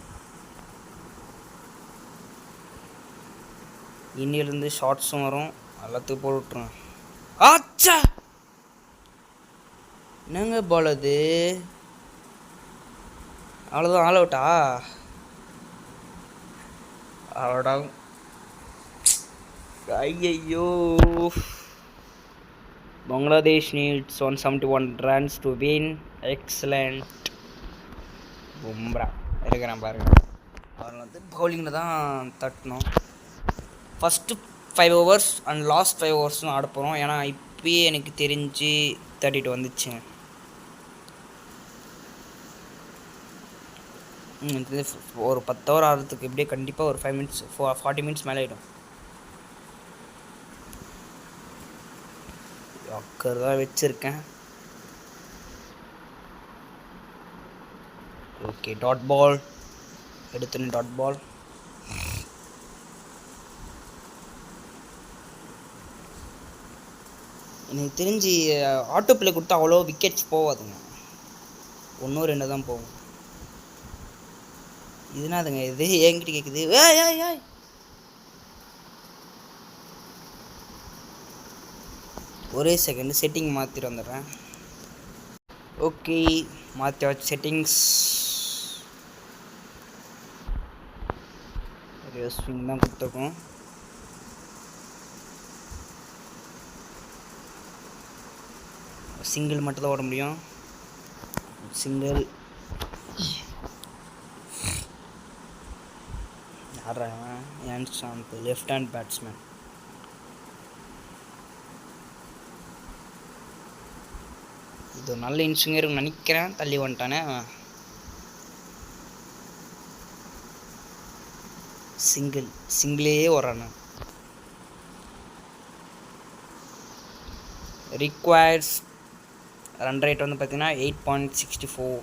இன்னிலேருந்து ஷார்ட்ஸும் வரும், எல்லாத்துக்கும் போட்டு விட்ருங்க. ஆச்சா என்னங்க பால் அது? அவ்வளோதான், ஆல் அவுட்டா? அவ்வளோடா. ஐயோ, Bangladesh needs 171 runs to win. Excellent. Bumrah இருக்கிறேன் பாருங்க. அவர் வந்து பவுலிங்கில் தான் தட்டணும். First 5 overs and last 5 overs ஆட போகிறோம். ஏன்னா இப்போயே எனக்கு தெரிஞ்சு 32 வந்துச்சுங்க. ஒரு 10 over ஆடுறதுக்கு இப்படியே கண்டிப்பாக ஒரு 5 minutes 40 minutes மேலே ஆகிடும். அக்கர் தான் வச்சுருக்கேன். ஓகே, டாட் பால் எடுத்துன்னு டாட் பால். எனக்கு தெரிஞ்சு ஆட்டோ பிளே கொடுத்தா அவ்வளோ விக்கெட்ஸ் போகாதுங்க. 1-2 தான் போகும். இதுனாதுங்க இது என்கிட்ட கேட்குது. ஏய் ஒரே செகண்ட் செட்டிங் மாற்றிட்டு வந்துடுறேன். ஓகே, மாற்றியாச்சு செட்டிங்ஸ். ஸ்விங் தான் கொடுத்துருக்கோம். சிங்கிள் மட்டும் தான் ஓட முடியும். சிங்கிள் ஆடுறான். ஏன் ஷாம்ப் லெஃப்ட் ஹேண்ட் பேட்ஸ்மேன். இது ஒரு நல்ல இன்ஸ்விங்கர் நினைக்கிறேன். தள்ளி வந்துட்டானே. சிங்கிளே ஓடுறானு. ரிக்வயர்ஸ் ரன் ரேட் வந்து பார்த்தீங்கன்னா 8.64.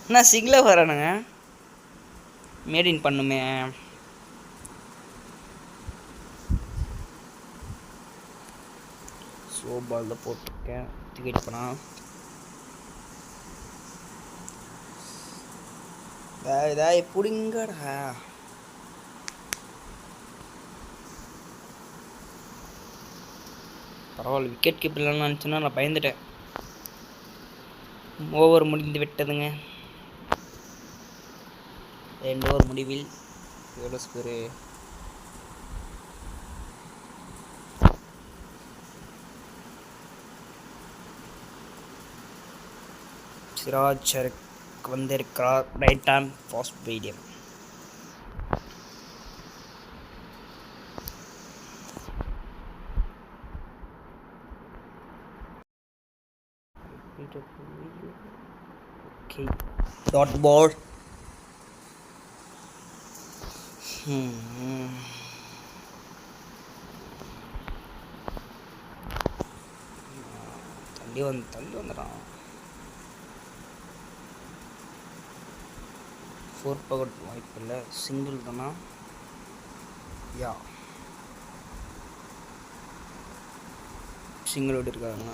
என்ன சிங்கிளாக வரானுங்க? மேடின் பண்ணுமே. ஸ்லோ பாலில் போட்டிருக்கேன். டிக்கெட் பண்ணா பிடிங்கடா. பரவாயில்ல, விக்கெட் கீப்பர் இல்லைன்னு நினச்சோன்னா நான் பயந்துட்டேன். ஓவர் முடிந்து விட்டதுங்க. 2 ஓவர் முடிவில் எவ்வளோ ஸ்கோரு? சிராஜ் வந்திருக்கிறார். Right hand fast medium. Okay, dot ball. தள்ளி வந்துடான். 4 பகட் வாய்ப்பு இல்லை. சிங்கிள் தானா? யா சிங்கிளோடு இருக்காங்க.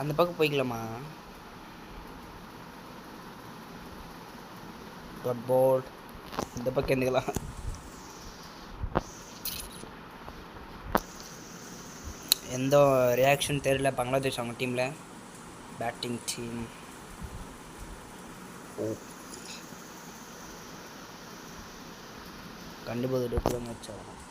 அந்த பக்கம் போய்க்கலாமா? டாட் பால் இந்த பக்கம் இருந்துக்கலாம். எந்த ரியாக்ஷன் தெரியல பங்களாதேஷ் அவங்க டீமில். பேட்டிங் டீம் கண்டிப்பாக எடுத்து வச்சாகணும்.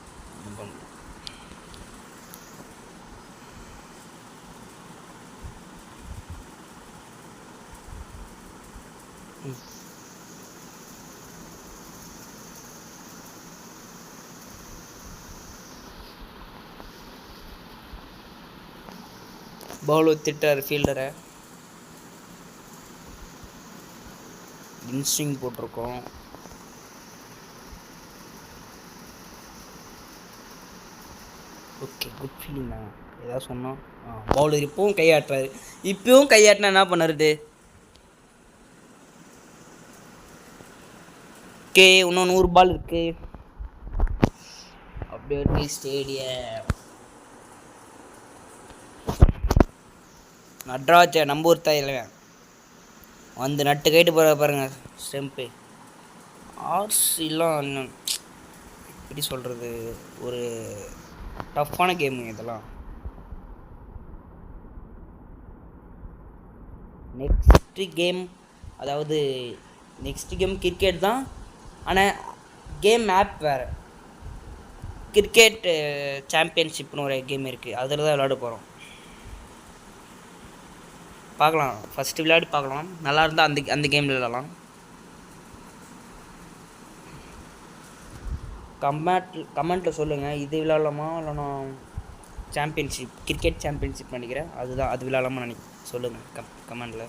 பவுலர் திட்டார் ஃபீல்டரை. இன்ஸ்விங் போட்டிருக்கோம். ஓகே குட் ஃபீலிங் தான் ஏதாவது சொன்னோம். பவுலர் இப்போவும் கையாட்டுறாரு. இப்பவும் கையாட்டினா என்ன பண்ணுறது? ஓகே இன்னும் 100 பால் இருக்கு. அப்படியே ஸ்டேடியம் நட்ராஜ நம்பூர் தாயில் வந்து நட்டு கைட்டு போகிற பாருங்க ஸ்டெம்ப்பு. ஆர்சிலாம் இன்னும் எப்படி சொல்கிறது, ஒரு டஃப்பான கேமுங்க இதெல்லாம். நெக்ஸ்ட்டு கேம் அதாவது நெக்ஸ்ட் கேம் கிரிக்கெட் தான். ஆனால் கேம் ஆப் வேறு. கிரிக்கெட் சாம்பியன்ஷிப்னு ஒரு கேம் இருக்குது, அதில் தான் விளையாட போகிறோம். பார்க்கலாம், ஃபஸ்ட்டு விளையாடி பார்க்கலாம். நல்லா இருந்தால் அந்த கேமில் விளையாடலாம். கமெண்ட்டில் சொல்லுங்கள் இது விளையாடலாமா இல்லைனா சாம்பியன்ஷிப் கிரிக்கெட் சாம்பியன்ஷிப் நினைக்கிறேன் அதுதான், அது விளையாடலாமா சொல்லுங்கள் கமெண்டில்.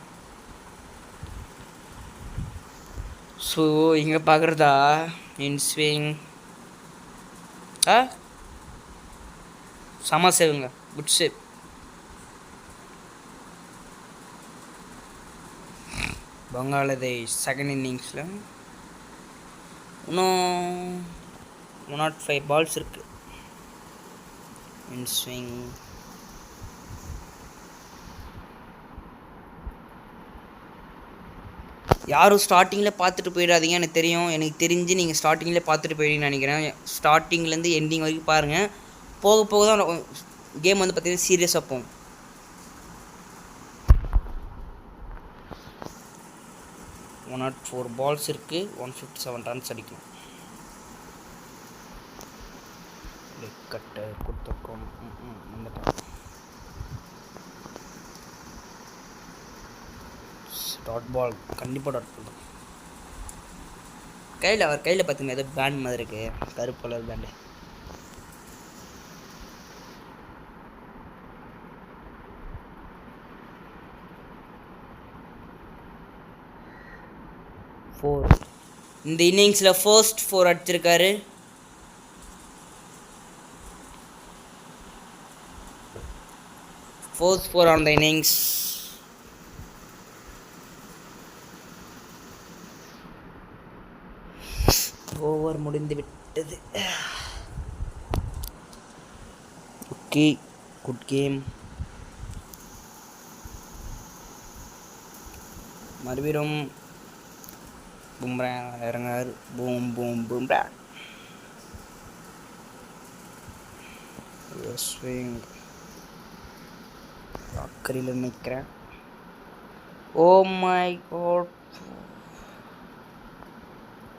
ஸோ இங்கே பார்க்குறதா இன்ஸ்விங் செம சேவுங்க, குட் சேவ். பங்களாதேஷ் செகண்ட் இன்னிங்ஸில் இன்னும் 105 பால்ஸ் இருக்கு. இன்ஸ்விங் யாரும் ஸ்டார்டிங்கில் பார்த்துட்டு போயிடாதீங்க. எனக்கு தெரியும், எனக்கு தெரிஞ்சு நீங்கள் ஸ்டார்டிங்கில் பார்த்துட்டு போயிடுங்கன்னு நினைக்கிறேன். ஸ்டார்டிங்லேருந்து எண்டிங் வரைக்கும் பாருங்கள். போக போக தான் கேம் வந்து பார்த்தீங்கன்னா சீரியஸாக போகும். ஒன் 104 பால்ஸ் இருக்குது, 157 ரன்ஸ் அடிக்கும். கட்டை கொடுத்துருக்கோம். டாட் பால் கண்டிப்பாக டாட் பண்ணுறோம். அவர் கையில் பார்த்தீங்கன்னா ஏதோ பேண்ட் மாதிரி இருக்குது, கருப்பு கலர் பேண்டு. இந்த இன்னிங்ஸில் ஃபர்ஸ்ட் 4 அடிச்சிருக்காரு. First 4 on the innings. Over முடிந்து விட்டது. Okay good game. மறுபடியும் பும்ரா இறங்காரு. Boom boom Bumrah. ஸ்விங் அக்கறையில் நிற்கிறேன். Oh my god.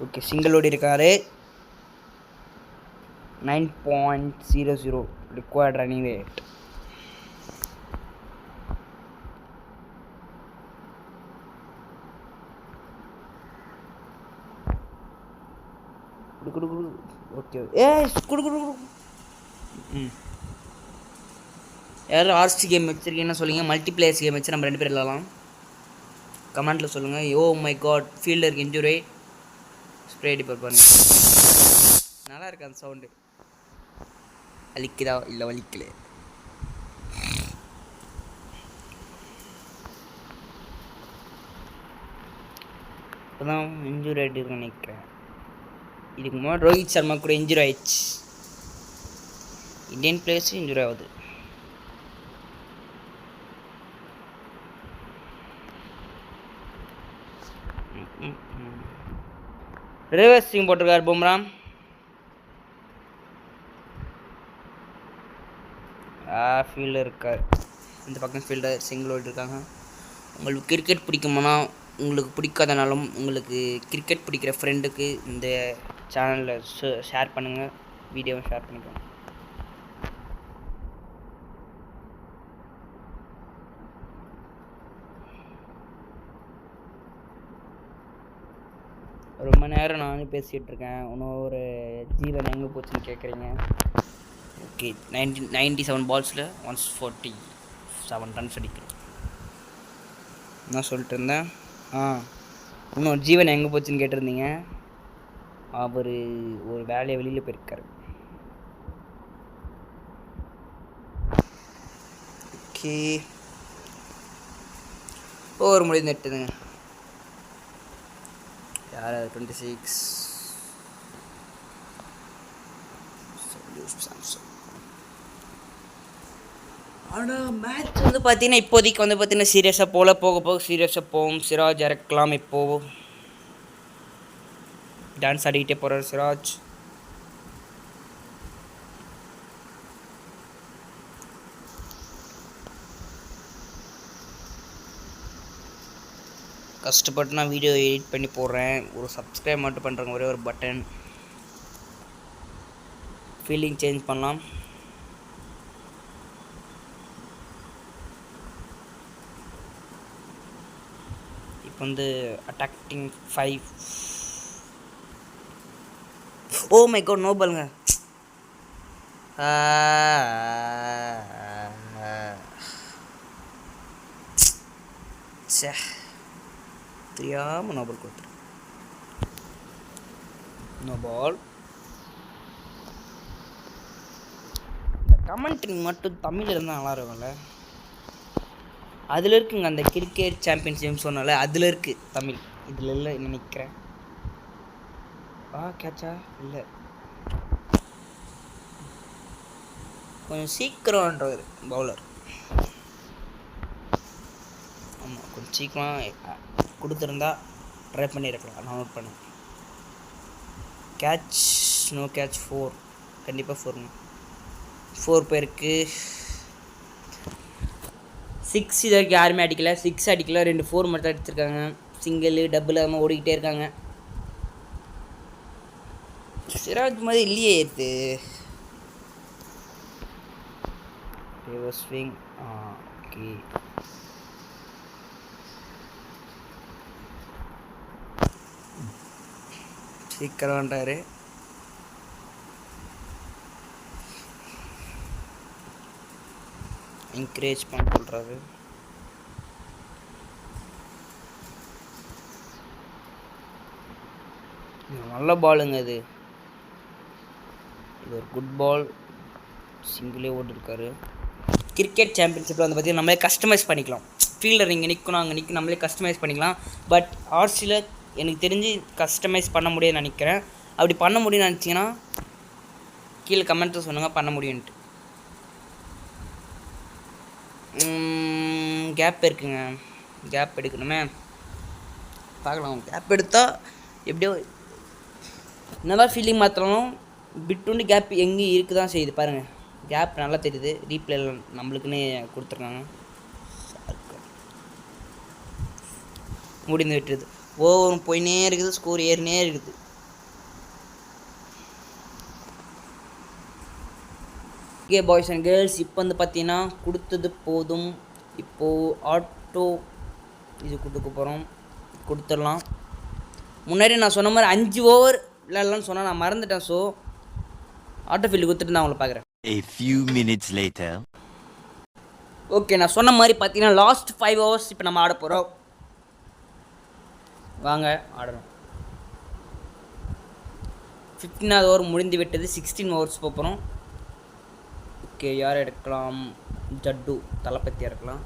Okay single ஓடி இருக்காரு. 9.00 ரிக்வயர்ட் ரன்னிங் ரேட். ஓகே யாரும் ஆர்சி கேம் வச்சுருக்கீங்கன்னு சொல்லுங்கள். மல்டிப்ளேயர்ஸ் கேம் வச்சு நம்ம 2 பேர் விளாடலாம். கமெண்ட்டில் சொல்லுங்கள். ஓ மை காட் ஃபீல்டருக்கு இன்ஜுரி. ஸ்ப்ரே அடிப்பார் பாருங்க, நல்லா இருக்கு அந்த சவுண்டு. வலிக்குதா? இல்லை வலிக்கல. இப்போதான் இன்ஜுரி ஆகிட்டு நினைக்கிறேன். இதுக்கு முன்னாடி ரோஹித் சர்மா கூட இன்ஜுரி ஆயிடுச்சு. இந்தியன் பிளேயர்ஸ் இன்ஜுரி ஆகுது. ரிவர்ஸிங் போட்டிருக்காரு பும்ரா. ஃபீல்டர் இருக்கார், இந்த பக்கம் ஃபீல்டர் சிங்கிள் ஓடி இருக்காங்க. உங்களுக்கு கிரிக்கெட் பிடிக்குமானா, உங்களுக்கு பிடிக்காதனாலும் உங்களுக்கு கிரிக்கெட் பிடிக்கிற ஃப்ரெண்டுக்கு இந்த சேனலில் ஷேர் பண்ணுங்கள், வீடியோவை ஷேர் பண்ணிக்கோங்க. ரொம்ப நேரம் நானும் பேசிகிட்டு இருக்கேன். இன்னும் ஒரு ஜீவன் எங்கே போச்சுன்னு கேட்குறீங்க. ஓகே, 97 பால்ஸில் 147 ரன்ஸ் அடிக்கிறோம். என்ன சொல்லிட்டு இருந்தேன்? இன்னும் ஜீவன் எங்கே போச்சுன்னு கேட்டிருந்தீங்க. அவர் ஒரு வேலையை வெளியில் போயிருக்காரு. ஓகே, ஒரு முடிவு நட்டுதுங்க. யார் 26 ஆனால் மேட்ச் வந்து பார்த்தீங்கன்னா இப்போதைக்கு வந்து பார்த்தீங்கன்னா சீரியஸாக போக போக சீரியஸாக போகும். சிராஜ் இறக்கலாம். இப்போது டான்ஸ் ஆடிக்கிட்டே போகிறார் சிராஜ். கஷ்டப்பட்டு நான் வீடியோ எடிட் பண்ணி போடுறேன். ஒரு சப்ஸ்கிரைப் மட்டும் பண்ணுறேங்க, ஒரே ஒரு பட்டன். ஃபீலிங் சேஞ்ச் பண்ணலாம். இப்போ வந்து attacking 5. Oh my god, no பாலுங்க. சே, தெரியாமல் நோ பால் கொடுத்துரு. No ball. இந்த கமெண்ட்ரி மட்டும் தமிழ் இருந்தால் நல்லா இருக்கும்ல. அதில் இருக்குங்க, அந்த கிரிக்கெட் சாம்பியன்ஷிப் சொன்னால அதில் இருக்குது தமிழ், இதில் இல்லை நினைக்கிறேன். கேட்சா இல்லை, கொஞ்சம் சீக்கிரம்ன்றவர் பவுலர். ஆமாம், கொஞ்சம் சீக்கிரம் கொடுத்துருந்தா ட்ரை பண்ணியிருக்கலாம். நான் நோட் பண்ணேன். Catch, no catch. 4, கண்டிப்பாக 4ங்க. 4 பேருக்கு 6 இது வரைக்கும் யாருமே அடிக்கல. 6 அடிக்கல, 2 4 மட்டும் அடிச்சிருக்காங்க. சிங்கிள் டபுள் அது ஓடிக்கிட்டே இருக்காங்க. சிராஜ் மாதிரி இல்லையே இது. Reverse swing. ஓகே, சீக்கிரம்ன்றாரு. என்கரேஜ் பண்ண சொல்கிறாரு. நல்ல பாலுங்க இது. இது ஒரு குட் பால். சிங்கிளே ஓடிருக்காரு. கிரிக்கெட் சாம்பியன்ஷிப்பில் வந்து பார்த்தீங்கன்னா நம்மளே கஸ்டமைஸ் பண்ணிக்கலாம். ஃபீல்டர் இங்கே நிற்கணும், அங்கே நிற்கணும், நம்மளே கஸ்டமைஸ் பண்ணிக்கலாம். பட் ஆர்சியில் எனக்கு தெரிஞ்சு கஸ்டமைஸ் பண்ண முடியும்னு நினைக்கிறேன். அப்படி பண்ண முடியும்னு நினச்சிங்கன்னா கீழே கமெண்ட்டில் சொல்லுங்கள், பண்ண முடியும்ன்ட்டு. கேப் இருக்குங்க, கேப் எடுக்கணுமே, பார்க்கலாம். கேப் எடுத்தால் எப்படியோ என்னதான் ஃபீலிங் மாற்றணும், பிட்டுண்டு கேப் எங்கேயும் இருக்குது தான் செய்யுது பாருங்கள். கேப் நல்லா தெரியுது. ரீப்ளேல நம்மளுக்குன்னே கொடுத்துருக்காங்க. முடிந்து விட்டுருது. ஓவரும் போயினே இருக்குது, ஸ்கோர் ஏறினே இருக்குது. ஓகே பாய்ஸ் அண்ட் கேர்ள்ஸ், இப்போ வந்து பார்த்தீங்கன்னா கொடுத்தது போதும். இப்போது ஆட்டோ இது கொடுக்க போகிறோம், கொடுத்துடலாம். முன்னாடி நான் சொன்ன மாதிரி 5 ஓவர் விளையாடலாம்னு சொன்னால் நான் மறந்துட்டேன். ஸோ ஆட்டோ ஃபீல்டு கொடுத்துட்டு நான் உங்களை பார்க்குறேன். A few minutes later. Okay, நான் சொன்ன மாதிரி பார்த்தீங்கன்னா லாஸ்ட் 5 ஓவர்ஸ் இப்போ நம்ம ஆட போகிறோம். வாங்க ஆடணும். 15வது ஓவர் முடிந்து விட்டது. 16 ஓவர்ஸ் போகிறோம். ஓகே, யார் எடுக்கலாம்? ஜட்டு தளபதியாக இருக்கலாம்.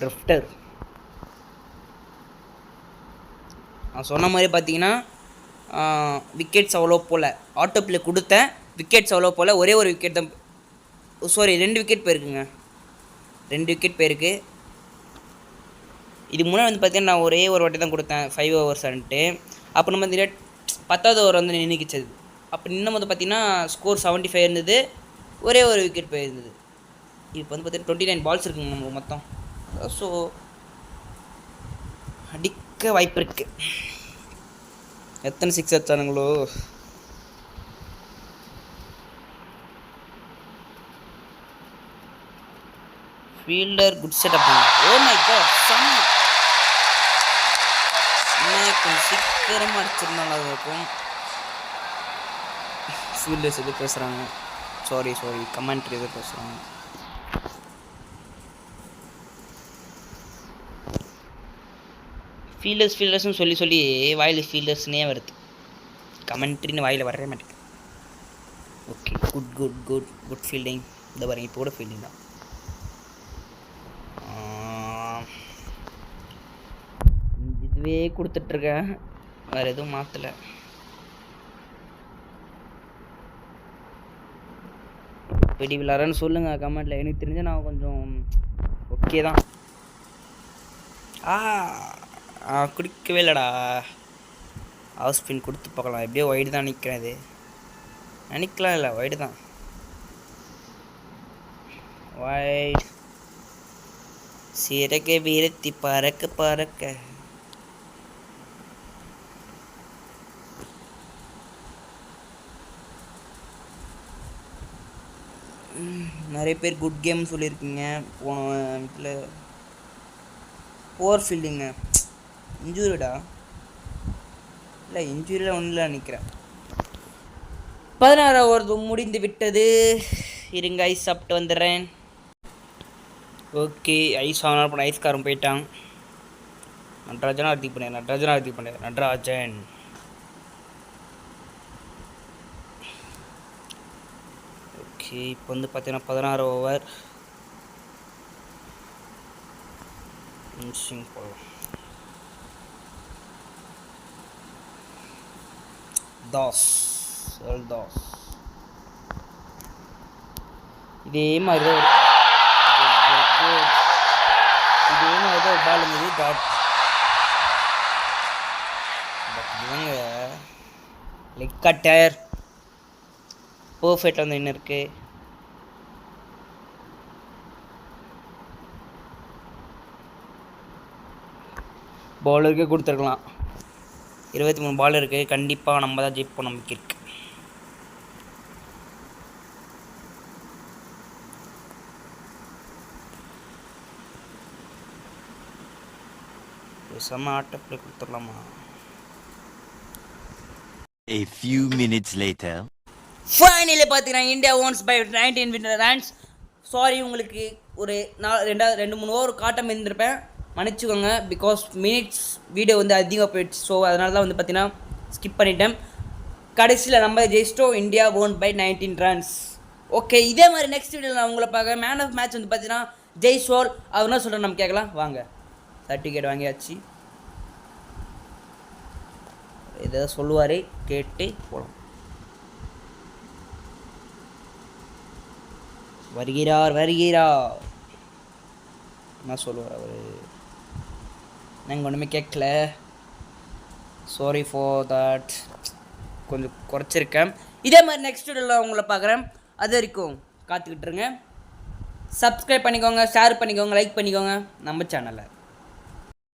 ட்ரிஃப்டர். நான் சொன்ன மாதிரி பார்த்தீங்கன்னா விக்கெட்ஸ் அவ்வளோ போல். ஆட்டோ பிளே கொடுத்தேன், விக்கெட்ஸ் அவ்வளோ போல். ஒரே ஒரு விக்கெட் தான், சாரி 2 விக்கெட் போயிருக்குங்க. 2 விக்கெட் போயிருக்கு. இது முன்னாடி வந்து பார்த்தீங்கன்னா நான் ஒரே ஒரு வாட்டி தான் கொடுத்தேன் 5 ஓவர்ஸ்ன்ட்டு. அப்போ நம்ம வந்து 10வது ஓவர் வந்து நின்றுக்கிச்சது. அப்போ நின்னும் போது பார்த்தீங்கன்னா ஸ்கோர் 75 இருந்தது, ஒரே ஒரு விக்கெட் போயிருந்தது. இப்போ வந்து பார்த்தீங்கன்னா 29 பால்ஸ் இருக்குங்க நமக்கு மொத்தம். ஸோ அடிக்க வாய்ப்பு இருக்கு. எத்தனை 6 அடிச்சானுங்களோ. Fielder good setup. Oh my god, செம்ம. கொஞ்சம் சீக்கிரமாக அடிச்சிருந்தாங்க. அது இருக்கும். ஃபீல்டர்ஸ் எது பேசுகிறாங்க, சாரி கமெண்ட்ரி எது பேசுகிறாங்க. ஃபீல்டர்ஸ்னு சொல்லி வாயில் ஃபீல்டர்ஸ்னே வருது, கமெண்ட்ரின்னு வாயில் வரவே மாட்டேங்குது. Okay, good fielding. இந்த பாருங்க, இப்போ கூட ஃபீல்டிங் தான். இதுவே கொடுத்துட்ருக்கேன், வேறு எதுவும் மாற்றலை. எப்படி விளாட்றேன்னு சொல்லுங்கள் கமெண்ட்டில். எனக்கு தெரிஞ்ச நான் கொஞ்சம் ஓகே தான். குடிக்கவே இல்லைடா. ஹவுஸ் ஸ்பின் கொடுத்து பார்க்கலாம். எப்படியோ ஒய்டு தான் நிற்கிறேன். இது நினைக்கலாம் இல்லை, ஒய்டு தான். ஒய்டு சிறகை வீரத்தி பறக்க. நிறைய பேர் குட் கேம் சொல்லியிருக்கீங்க. போன இதில் ஓவர் ஃபீல்டிங்க இன்ஜூரிடா இல்லை, இன்ஜூரியில் ஒன்றும் இல்லை நினைக்கிறேன். 16 ஓவர் முடிந்து விட்டது. இருங்க, ஐஸ் சாப்பிட்டு வந்துடுறேன். ஓகே, ஐஸ் வாங்கினா பண்ண ஐஸ்காரன் போயிட்டான். நடராஜன் ஆர்த்தி பண்ணேன். நடராஜன் ஓகே. இப்போ வந்து பார்த்தீங்கன்னா 16 ஓவர் போகலாம். தாஸ் இதே மாதிரி தான் ஒரு பால் இருந்தது. பட் இவங்க லெக் கட்டர் பர்ஃபெக்டாக வந்து என்ன இருக்குது. பவுலருக்கே கொடுத்துருக்கலாம். 23 பால் இருக்குது. கண்டிப்பாக நம்ம தான் ஜெயிப்போம், நம்பிக்கை இருக்குது. செம்ம ஆட்டப்பில் கொடுத்துடலாமா? A few minutes later. Finally பார்த்தீங்கன்னா India wins by 19 runs. Sorry, உங்களுக்கு ஒரு 2-3 ஓவர் காட்டம் இருந்திருப்பேன், மன்னிச்சுக்கோங்க. பிகாஸ் மினிட்ஸ் வீடியோ வந்து அதிகமாக போயிடுச்சு. ஸோ அதனால தான் வந்து பார்த்தீங்கன்னா ஸ்கிப் பண்ணிட்டேன். கடைசியில் நம்ம ஜெயிச்சிட்டோம். India won by 19 runs. Okay, இதே மாதிரி நெக்ஸ்ட் வீடியோவில் நான் உங்களை பார்க்க. மேன் ஆஃப் மேட்ச் வந்து பார்த்தீங்கன்னா ஜெய்ஸ்வால். அவர் என்ன சொல்கிறேன் நம்ம கேட்கலாம் வாங்க. சர்டிஃபிகேட் வாங்கியாச்சு. இதை சொல்லுவார், கேட்டு போகலாம். வருகிறார் என்ன சொல்லுவார் அவர்? நாங்கள் ஒன்றுமே கேட்கல, சாரி ஃபார் தட். கொஞ்சம் குறைச்சிருக்கேன். இதே மாதிரி நெக்ஸ்ட் வீடியோவில் உங்களை பார்க்குறேன். அது வரைக்கும் காத்துக்கிட்டுருங்க. சப்ஸ்கிரைப் பண்ணிக்கோங்க, ஷேர் பண்ணிக்கோங்க, லைக் பண்ணிக்கோங்க நம்ம சேனலை.